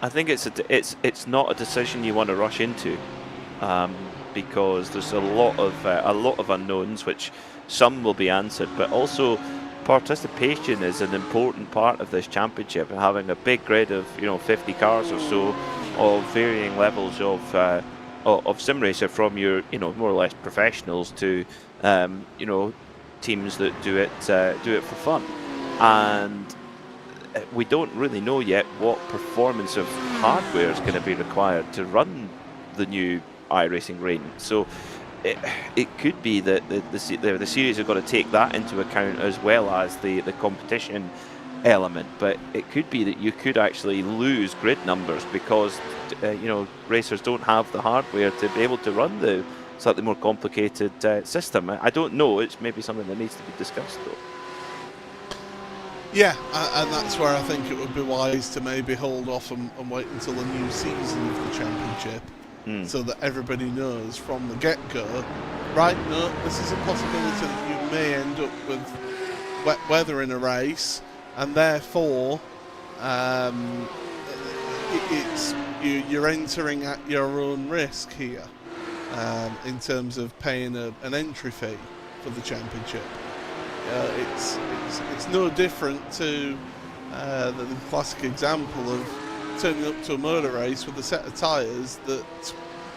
I think it's not a decision you want to rush into, because there's a lot of unknowns, which some will be answered, but also participation is an important part of this championship, and having a big grid of 50 cars or so of varying levels of sim racer, from your more or less professionals to teams that do it for fun. And we don't really know yet what performance of hardware is going to be required to run the new iRacing range. So it could be that the series are going to take that into account, as well as the competition element. But it could be that you could actually lose grid numbers because racers don't have the hardware to be able to run the slightly more complicated system. I don't know. It's maybe something that needs to be discussed, though. Yeah, and that's where I think it would be wise to maybe hold off and wait until the new season of the championship, so that everybody knows from the get-go, right, no, this is a possibility that you may end up with wet weather in a race, and therefore you're entering at your own risk here, in terms of paying an entry fee for the championship. It's no different to the classic example of turning up to a motor race with a set of tyres that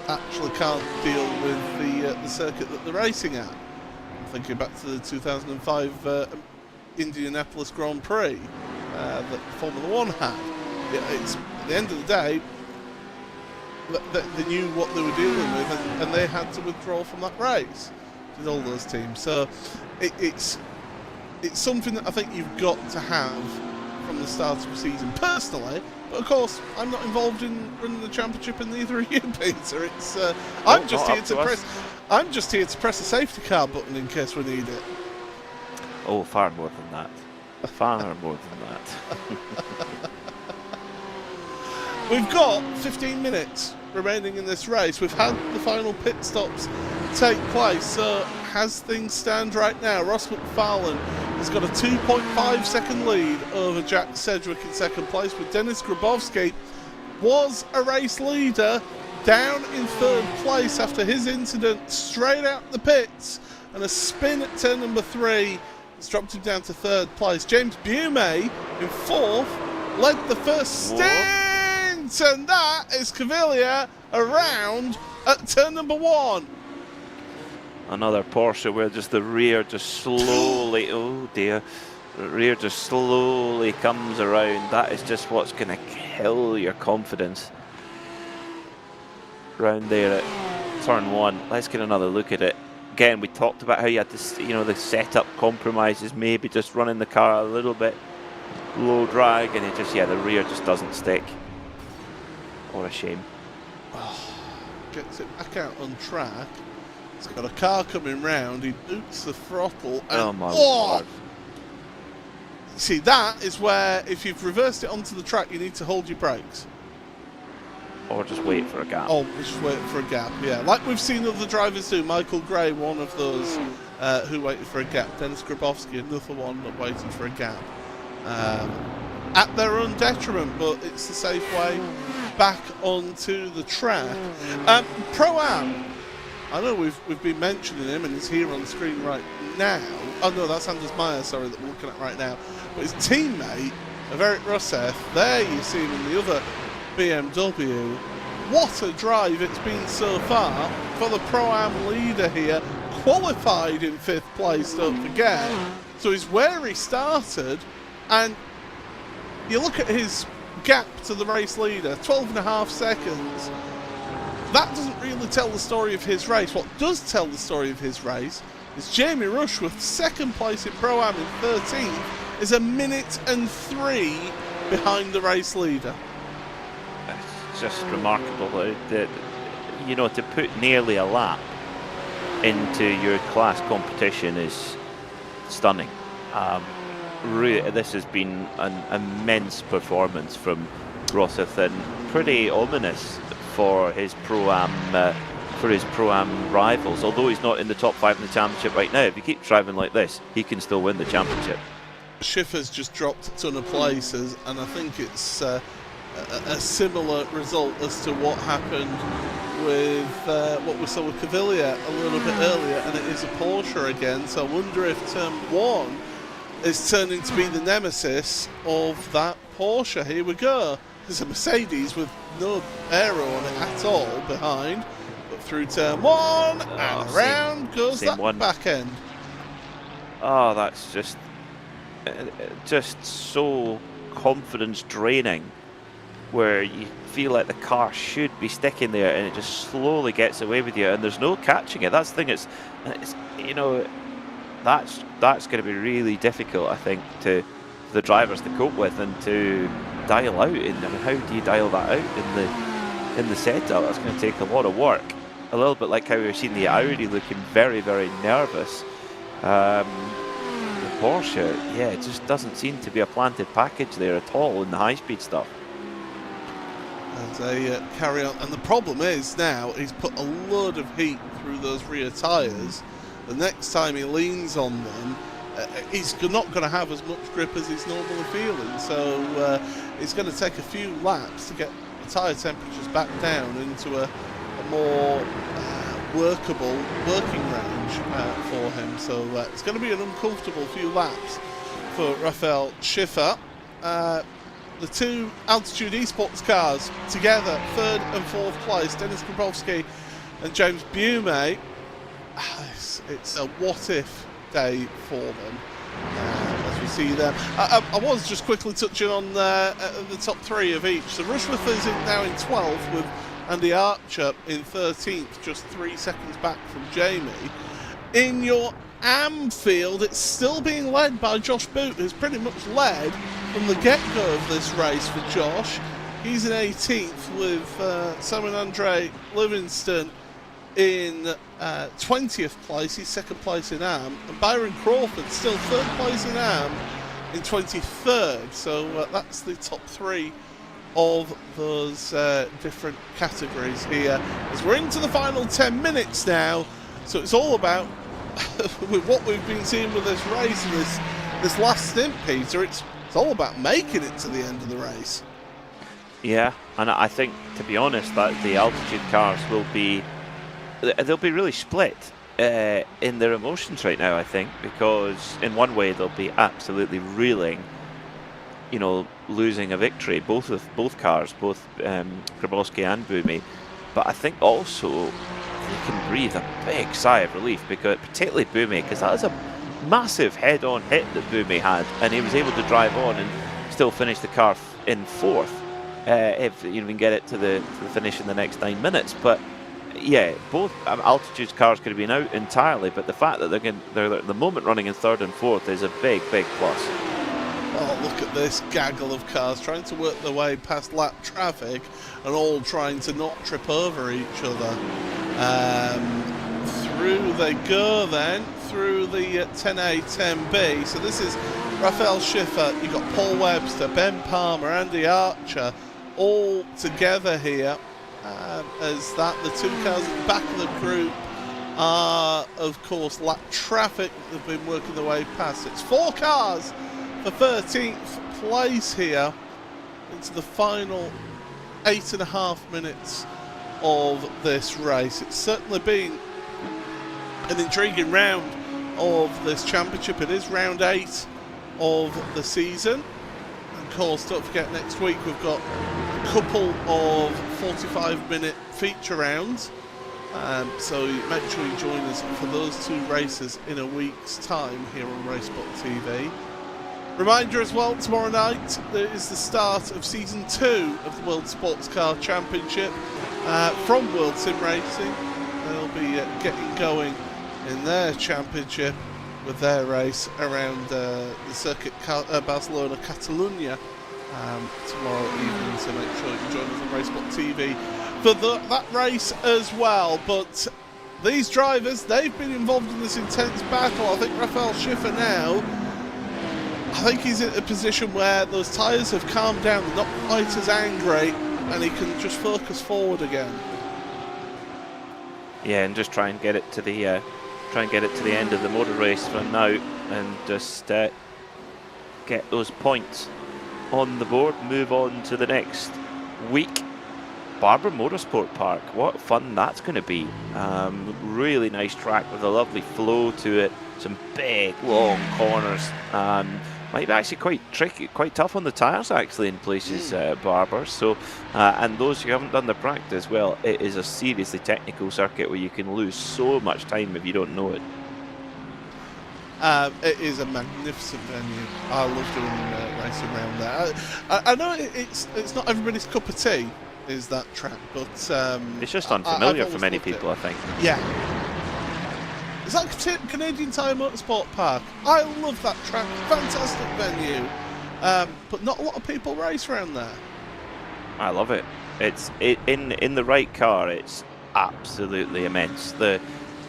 actually can't deal with the circuit that they're racing at. I'm thinking back to the 2005 Indianapolis Grand Prix that Formula One had. It's, at the end of the day, they knew what they were dealing with, and they had to withdraw from that race with all those teams. So it's something that I think you've got to have from the start of the season, personally. But of course, I'm not involved in running the championship, and neither are you, Peter. It's I'm just here to press a safety car button in case we need it. Oh, far more than that. Far more than that. We've got 15 minutes remaining in this race. We've had the final pit stops take place, so as things stand right now, Ross McFarlane has got a 2.5 second lead over Jack Sedgwick in second place, with Dennis Grabowski was a race leader down in third place after his incident straight out the pits, and a spin at turn number 3 has dropped him down to third place. James Bume in fourth led the first stint, and that is Cavalier around at turn number 1. Another Porsche where just the rear just slowly, oh dear, the rear just slowly comes around. That is just what's going to kill your confidence. Round there at turn 1. Let's get another look at it. Again, we talked about how you had to, you know, the setup compromises, maybe just running the car a little bit low drag, and it just, yeah, the rear just doesn't stick. What a shame. Gets it back out on track. He's got a car coming round, he boots the throttle, and oh my Lord. See, that is where, if you've reversed it onto the track, you need to hold your brakes. Or just wait for a gap. Oh, just wait for a gap, yeah. Like we've seen other drivers do. Michael Gray, one of those who waited for a gap. Dennis Grabowski, another one that waited for a gap. At their own detriment, but it's the safe way back onto the track. Pro-Am, I know we've been mentioning him, and he's here on the screen right now. Oh no, that's Anders Meyer, sorry, that we're looking at right now. But his teammate of Eric Rousseff, there you see him in the other BMW. What a drive it's been so far for the Pro-Am leader here. Qualified in 5th place, don't forget. So he's where he started, and you look at his gap to the race leader, 12.5 seconds. That doesn't really tell the story of his race. What does tell the story of his race is Jamie Rushworth, 2nd place in Pro-Am in 13th, is 1 minute and 3 behind the race leader. It's just remarkable that, you know, to put nearly a lap into your class competition is stunning. Really, this has been an immense performance from Rousseff, and pretty ominous for his Pro-Am rivals. Although he's not in the top 5 in the championship right now, if he keeps driving like this, he can still win the championship. Schiffer's just dropped a ton of places, and I think it's a similar result as to what happened with what we saw with Cavalier a little bit earlier, and it is a Porsche again. So I wonder if turn 1 is turning to be the nemesis of that Porsche. Here we go. There's a Mercedes with no aero on it at all behind, but through turn 1 and around goes that back end. Oh, that's just so confidence draining, where you feel like the car should be sticking there and it just slowly gets away with you, and there's no catching it. That's the thing. It's you know, that's going to be really difficult, I think, to the drivers to cope with and to dial out. And I mean, how do you dial that out in the setup? That's going to take a lot of work. A little bit like how we've seen the Audi looking very, very nervous. The Porsche, yeah, it just doesn't seem to be a planted package there at all in the high-speed stuff. As they carry on, and the problem is now he's put a load of heat through those rear tyres. The next time he leans on them, he's not going to have as much grip as he's normally feeling, so it's going to take a few laps to get the tyre temperatures back down into a more workable working range for him. So it's going to be an uncomfortable few laps for Raphael Schiffer. The two Altitude Esports cars together, 3rd and 4th place, Dennis Grabowski and James Bume. It's a what-if day for them, as we see them. I was just quickly touching on the top 3 of each. So Rushworth is now in 12th with Andy Archer in 13th, just 3 seconds back from Jamie. In your AM field, it's still being led by Josh Boot, who's pretty much led from the get-go of this race for Josh. He's in 18th with Simon Andre Livingston in 20th place. He's 2nd place in AM, and Byron Crawford still 3rd place in AM in 23rd. So that's the top 3 of those different categories here, as we're into the final 10 minutes now. So it's all about, with what we've been seeing with this race and this last stint, Peter, it's all about making it to the end of the race. Yeah, and I think, to be honest, that the altitude cars they'll be really split in their emotions right now, I think, because in one way they'll be absolutely reeling, you know, losing a victory, both cars, both Grabowski and Bumi. But I think also they can breathe a big sigh of relief, because particularly Bumi, because that was a massive head-on hit that Bumi had, and he was able to drive on and still finish the car in fourth, if you can get it to the finish in the next 9 minutes. But yeah, both altitude cars could have been out entirely, but the fact that they're at the moment running in third and fourth is a big plus. Oh, look at this gaggle of cars trying to work their way past lap traffic and all trying to not trip over each other. Through they go then, through the 10A, 10B. So this is Raphael Schiffer, you've got Paul Webster, Ben Palmer, Andy Archer, all together here. As that, the two cars at the back of the group are, of course, lap traffic that have been working their way past. It's 4 cars for 13th place here into the final 8.5 minutes of this race. It's certainly been an intriguing round of this championship. It is round 8 of the season. Of course, don't forget, next week we've got a couple of 45-minute feature rounds. So make sure you join us for those 2 races in a week's time here on RaceSpotTV. Reminder as well, tomorrow night there is the start of Season 2 of the World Sports Car Championship from World Sim Racing. They'll be getting going in their championship with their race around the circuit Barcelona, Catalunya tomorrow evening. So make sure you can join us on RaceSpotTV for that race as well. But these drivers, they've been involved in this intense battle. I think Raphael Schiffer now, I think he's in a position where those tyres have calmed down, they're not quite as angry, and he can just focus forward again. Yeah, and just try and get it to the end of the motor race from now, and just get those points on the board. Move on to the next week. Barber Motorsport Park, what fun that's going to be. Really nice track with a lovely flow to it, some big long corners. Might be actually quite tricky, quite tough on the tyres actually in places, Barber. So, and those who haven't done the practice, well, it is a seriously technical circuit where you can lose so much time if you don't know it. It is a magnificent venue. I love doing racing around there. I know it's not everybody's cup of tea, is that track, but it's just unfamiliar for many people, I think. Yeah. Is that Canadian Tire Motorsport Park? I love that track. Fantastic venue. But not a lot of people race around there. I love it. It's in the right car. It's absolutely immense.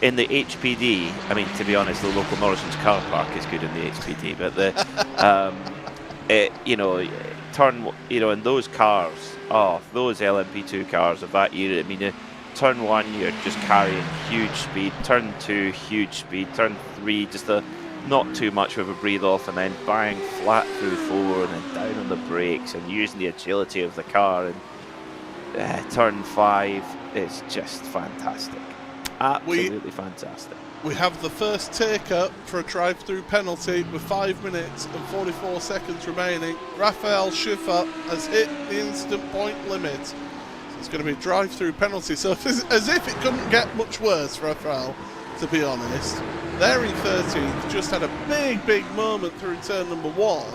In the HPD, I mean, to be honest, the local Morrison's car park is good in the HPD, but and those cars, those LMP2 cars of that era, I mean, turn 1, you're just carrying huge speed, turn 2, huge speed, turn 3, just not too much of a breathe off, and then bang flat through 4, and then down on the brakes, and using the agility of the car, and turn 5, it's just fantastic. Absolutely fantastic. We have the first take-up for a drive-through penalty with 5 minutes and 44 seconds remaining. Raphael Schiffer has hit the instant point limit. So it's going to be a drive-through penalty. So as if it couldn't get much worse, Raphael, to be honest. They're in 13th, just had a big moment through turn number 1,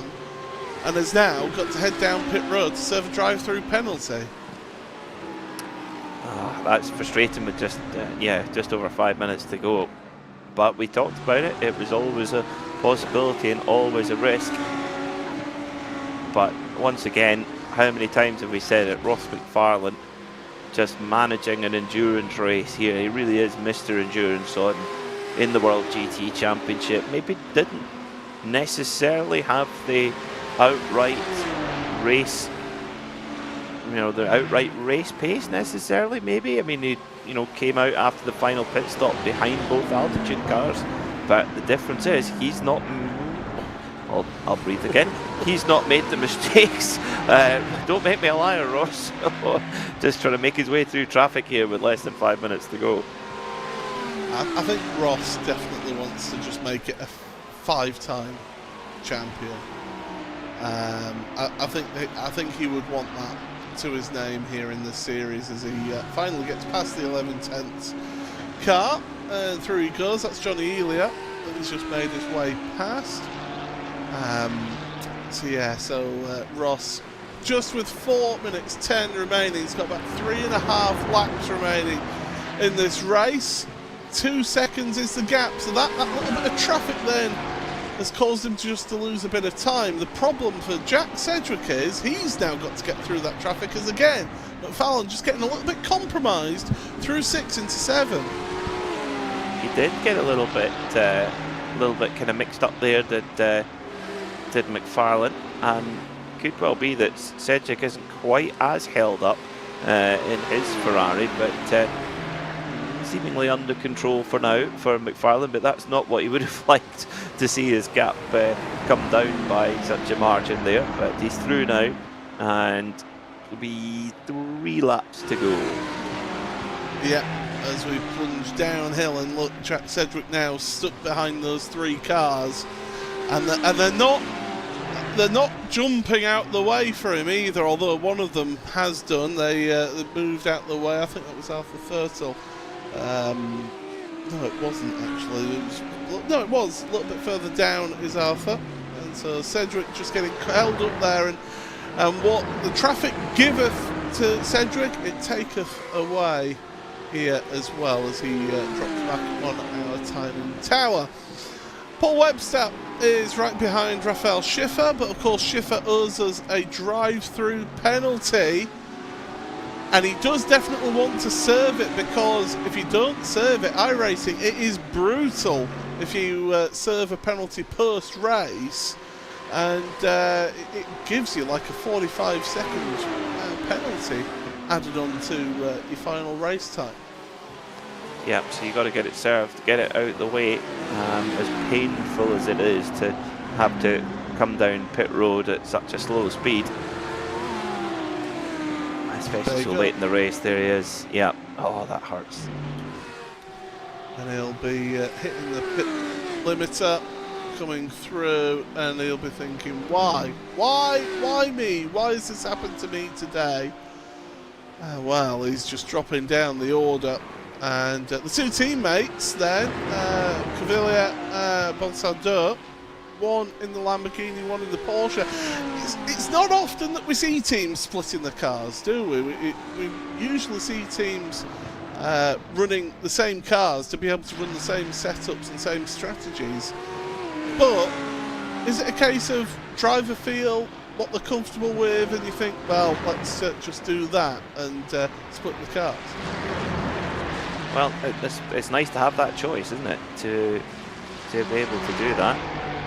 and has now got to head down pit road to serve a drive-through penalty. That's frustrating with just over 5 minutes to go. But we talked about it. It was always a possibility and always a risk. But once again, how many times have we said it? Ross McFarlane just managing an endurance race here. He really is Mr. Endurance in the World GT Championship. Maybe didn't necessarily have the outright race the outright race pace necessarily. Maybe, I mean, he came out after the final pit stop behind both Altitude cars, but the difference is he's not. I'll breathe again. He's not made the mistakes. Don't make me a liar, Ross. Just trying to make his way through traffic here with less than 5 minutes to go. I think Ross definitely wants to just make it a 5-time champion. I think he would want that to his name here in this series as he finally gets past the 11/10 car, and through he goes. That's Johnny Elia that he's just made his way past. So Ross, just with 4 minutes 10 remaining, he's got about 3.5 laps remaining in this race. 2 seconds is the gap, so that little bit of traffic then has caused him to lose a bit of time. The problem for Jack Sedgwick is he's now got to get through that traffic, as again McFarlane just getting a little bit compromised through 6 into 7. He did get a little bit kind of mixed up there, did McFarlane, and could well be that Sedgwick isn't quite as held up in his Ferrari, but seemingly under control for now for McFarlane, but that's not what he would have liked to see his gap come down by such a margin there. But he's through now, and it'll be 3 laps to go. Yeah, as we plunge downhill, and look, Jack Sedgwick now stuck behind those 3 cars, and they're not jumping out the way for him either, although one of them has done. They moved out the way. I think that was Alpha Fertile. No, it wasn't actually. It was a little bit further down is Alpha, and so Sedgwick just getting held up there, and what the traffic giveth to Sedgwick, it taketh away here as well, as he drops back on our timing tower. Paul Webster is right behind Raphael Schiffer, but of course Schiffer owes us a drive-through penalty. And he does definitely want to serve it, because if you don't serve it, iRacing, it is brutal if you serve a penalty post-race, and it gives you like a 45-second penalty added on to your final race time. Yep, so you got to get it served, get it out the way, as painful as it is to have to come down pit road at such a slow speed. Especially so late in the race. There he is. Yeah. Oh, that hurts. And he'll be hitting the pit limiter, coming through, and he'll be thinking, why? Why me? Why has this happened to me today? Well, he's just dropping down the order. And the 2 teammates then, Cavilla, Bonsardeux, one in the Lamborghini, one in the Porsche. It's not often that we see teams splitting the cars, do we? We usually see teams running the same cars to be able to run the same setups and same strategies. But is it a case of driver feel what they're comfortable with, and you think, well, let's just do that and split the cars? Well, it's nice to have that choice, isn't it? To be able to do that.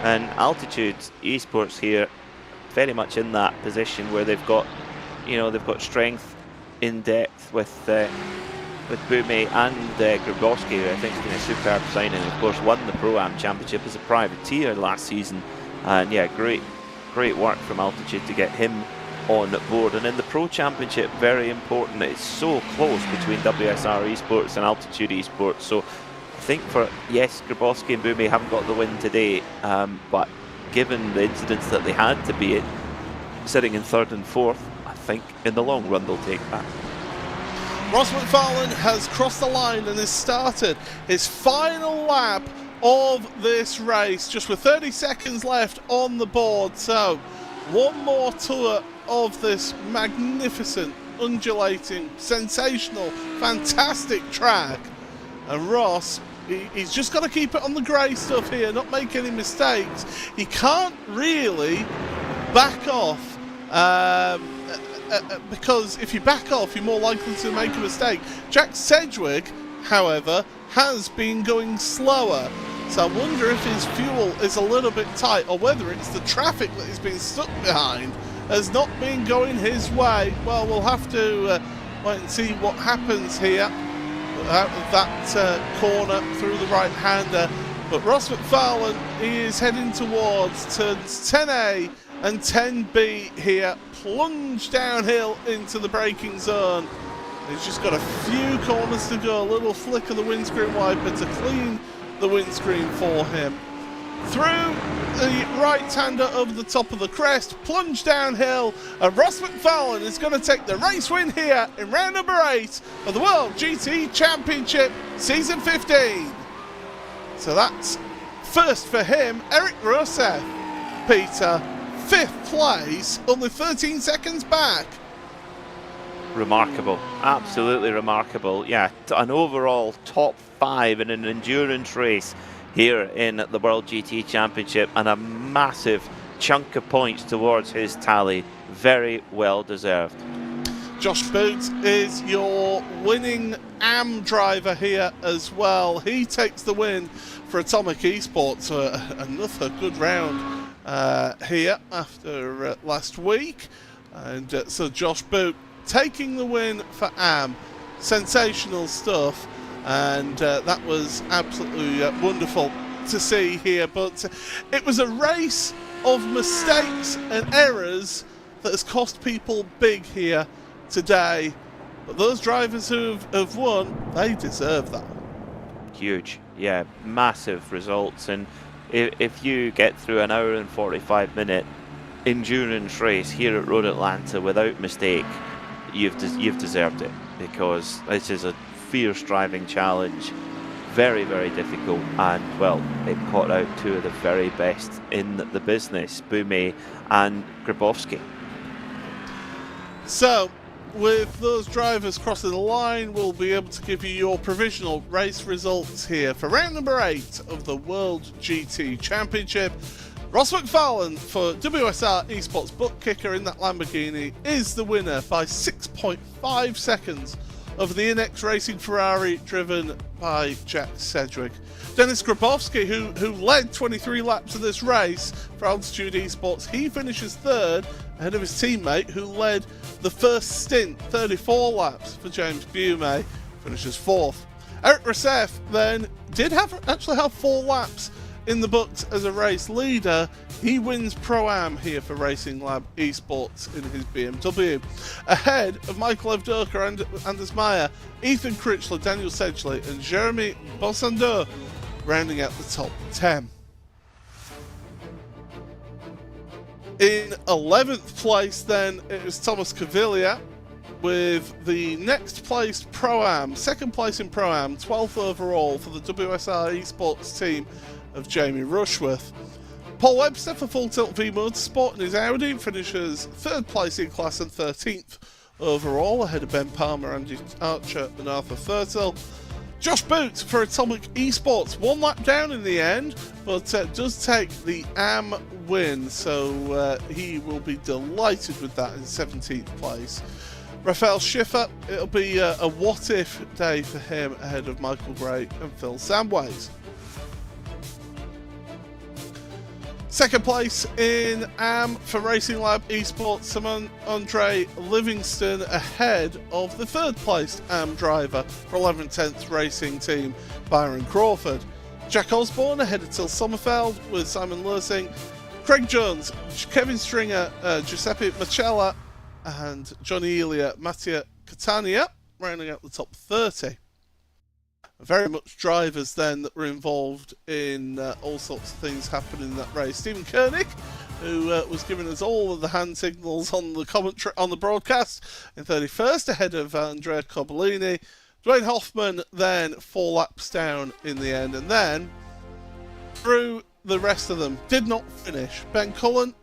And Altitude Esports here, very much in that position where they've got, they've got strength in depth with Boumé and Grabowski, who I think has been a superb signing. Of course, won the Pro-Am Championship as a privateer last season, and yeah, great work from Altitude to get him on board. And in the Pro Championship, very important. It's so close between WSR Esports and Altitude Esports. So I think yes, Grabowski and Boumé haven't got the win today, but given the incidents that they had to be sitting in 3rd and 4th, I think in the long run they'll take that. Ross McFarlane has crossed the line and has started his final lap of this race, just with 30 seconds left on the board. So one more tour of this magnificent, undulating, sensational, fantastic track, and Ross, he's just got to keep it on the grey stuff here, not make any mistakes. He can't really back off, because if you back off, you're more likely to make a mistake. Jack Sedgwick, however, has been going slower, so I wonder if his fuel is a little bit tight, or whether it's the traffic that he's been stuck behind has not been going his way. Well, we'll have to wait and see what happens here. Out of that corner through the right-hander. But Ross McFarlane is heading towards turns 10A and 10B here. Plunge downhill into the braking zone. He's just got a few corners to go. A little flick of the windscreen wiper to clean the windscreen for him. Through the right-hander over the top of the crest, plunge downhill, and Ross McFarlane is going to take the race win here in round number 8 of the World GT Championship Season 15. So that's first for him. Eric Rousseff, Peter, 5th place, only 13 seconds back. Remarkable, absolutely remarkable. Yeah, an overall top 5 in an endurance race here in the World GT Championship, and a massive chunk of points towards his tally. Very well deserved. Josh Boots is your winning AM driver here as well. He takes the win for Atomic Esports. Another good round here after last week. And so Josh Boot taking the win for AM. Sensational stuff. And that was absolutely wonderful to see here. But it was a race of mistakes and errors that has cost people big here today. But those drivers who have won, they deserve that. Huge, yeah, massive results. And if you get through an hour and 45-minute endurance race here at Road Atlanta without mistake, you've deserved it, because this is a fierce driving challenge, very, very difficult, and well, it caught out 2 of the very best in the business, Boumet and Grabowski. So, with those drivers crossing the line, we'll be able to give you your provisional race results here for round number 8 of the World GT Championship. Ross McFarlane for WSR Esports Butt Kicker in that Lamborghini is the winner by 6.5 seconds over the Inex Racing Ferrari driven by Jack Sedgwick. Dennis Grabowski, who led 23 laps of this race for Altitude Esports, he finishes 3rd ahead of his teammate who led the first stint, 34 laps for James Bumey, finishes 4th. Eric Rousseff then did actually have 4 laps in the books as a race leader. He wins Pro-Am here for Racing Lab Esports in his BMW. Ahead of Michael Evdoka and Anders Meyer, Ethan Critchler, Daniel Sedgley and Jeremy Bossandeur rounding out the top 10. In 11th place then, it was Thomas Caviglia with the next placed Pro-Am, 2nd place in Pro-Am, 12th overall for the WSR Esports team of Jamie Rushworth. Paul Webster for Full Tilt V Motorsport in his Audi finishes 3rd place in class and 13th overall, ahead of Ben Palmer, Andy Archer and Arthur Thurtle. Josh Boots for Atomic Esports, 1 lap down in the end, but does take the AM win, so he will be delighted with that in 17th place. Raphael Schiffer, it'll be a what-if day for him ahead of Michael Gray and Phil Samways. 2nd place in AM for Racing Lab Esports, Simon Andre Livingston ahead of the 3rd placed AM driver for 11th 10th Racing team, Byron Crawford. Jack Osborne ahead of Till Sommerfeld with Simon Lersing, Craig Jones, Kevin Stringer, Giuseppe Macella and Johnny Elia, Mattia Catania rounding out the top 30. Very much drivers then that were involved in all sorts of things happening in that race. Stephen Koenig, who was giving us all of the hand signals on the commentary on the broadcast, in 31st ahead of Andrea Cobolini. Dwayne Hoffman then 4 laps down in the end, and then through the rest of them did not finish. Ben Cullen.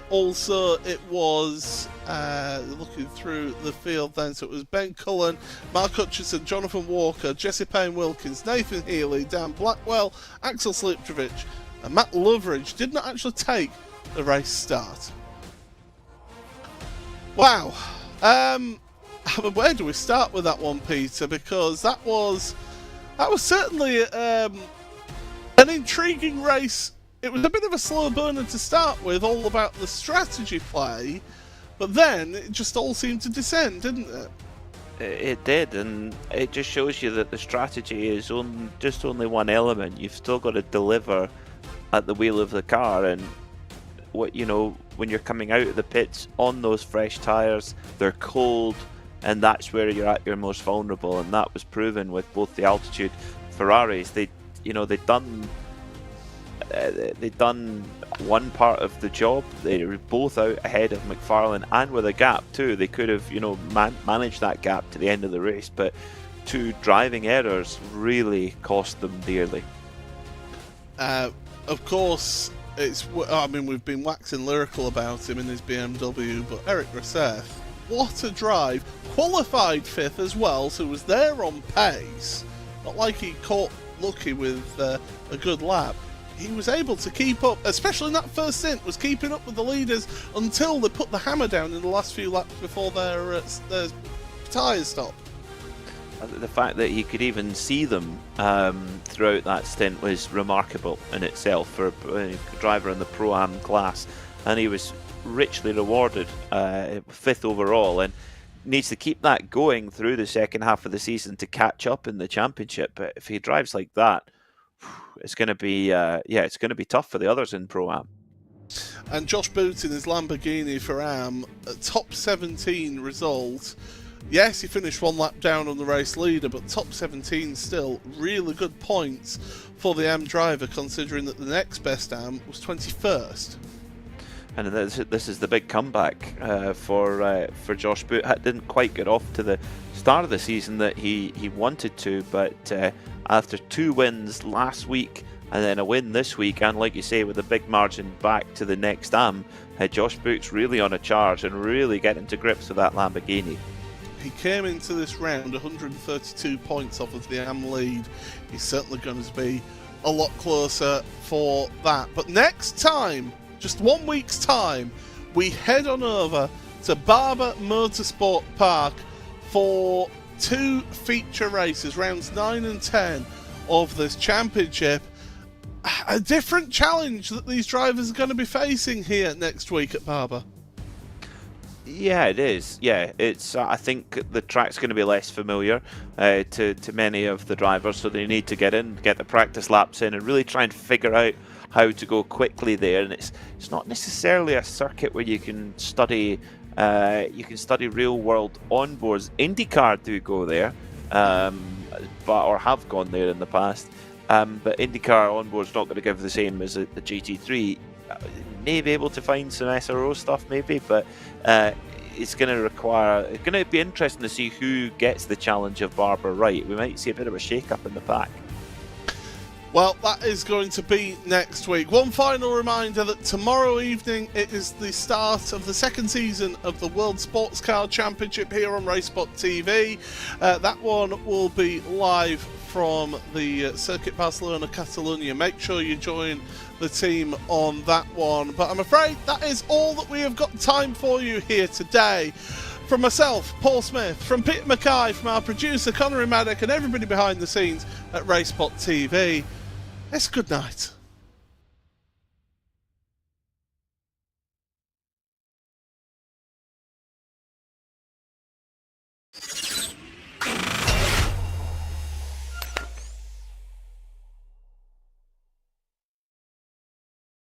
Also, it was looking through the field then, so it was Ben Cullen, Mark Hutchison, Jonathan Walker, Jesse Payne Wilkins, Nathan Healy, Dan Blackwell, Axel Sliptrovich, and Matt Loveridge did not actually take the race start. Wow. Where do we start with that one, Peter? Because that was certainly an intriguing race it was a bit of a slow burner to start with, all about the strategy play, but then it just all seemed to descend, didn't it? It did, and it just shows you that the strategy is just only one element. You've still got to deliver at the wheel of the car, and what when you're coming out of the pits on those fresh tyres, they're cold, and that's where you're at your most vulnerable, and that was proven with both the altitude Ferraris. They'd done one part of the job. They were both out ahead of McFarlane, and with a gap too. They could have managed that gap to the end of the race, but two driving errors really cost them dearly. Of course, we've been waxing lyrical about him in his BMW, but Eric Rousseff, what a drive. Qualified 5th as well, so was there on pace. Not like he caught lucky with a good lap. He was able to keep up, especially in that first stint, was keeping up with the leaders until they put the hammer down in the last few laps before their tyres stopped. The fact that he could even see them throughout that stint was remarkable in itself for a driver in the Pro-Am class, and he was richly rewarded, 5th overall, and needs to keep that going through the second half of the season to catch up in the championship. But if he drives like that, it's going to be it's going to be tough for the others in Pro-Am. And Josh Boot in his Lamborghini for Am, a top 17 result. Yes, he finished one lap down on the race leader, but top 17 still. Really good points for the Am driver, considering that the next best Am was 21st. And this is the big comeback for Josh Boot. Didn't quite get off to the start of the season that he wanted to, but after 2 wins last week and then a win this week, and like you say, with a big margin back to the next Am, Josh Boot's really on a charge and really getting to grips with that Lamborghini. He came into this round 132 points off of the Am lead. He's certainly going to be a lot closer for that. But next time, just 1 week's time, we head on over to Barber Motorsport Park for 2 feature races, rounds 9 and 10 of this championship. A different challenge that these drivers are going to be facing here next week at Barber. Yeah, it is. Yeah, it's. I think the track's going to be less familiar to many of the drivers, so they need to get the practice laps in, and really try and figure out how to go quickly there. And it's not necessarily a circuit where you can study real world onboards. IndyCar do go there, or have gone there in the past. But IndyCar onboard's not going to give the same as the GT3. May be able to find some SRO stuff, maybe, but it's going to be interesting to see who gets the challenge of Barber right. We might see a bit of a shake-up in the pack. Well, that is going to be next week. One final reminder that tomorrow evening it is the start of the second season of the World Sports Car Championship here on RaceSpotTV. That one will be live from the Circuit Barcelona Catalunya. Make sure you join the team on that one. But I'm afraid that is all that we have got time for you here today. From myself, Paul Smith, from Peter Mackay, from our producer Connery Maddock, and everybody behind the scenes at RaceSpotTV, it's good night.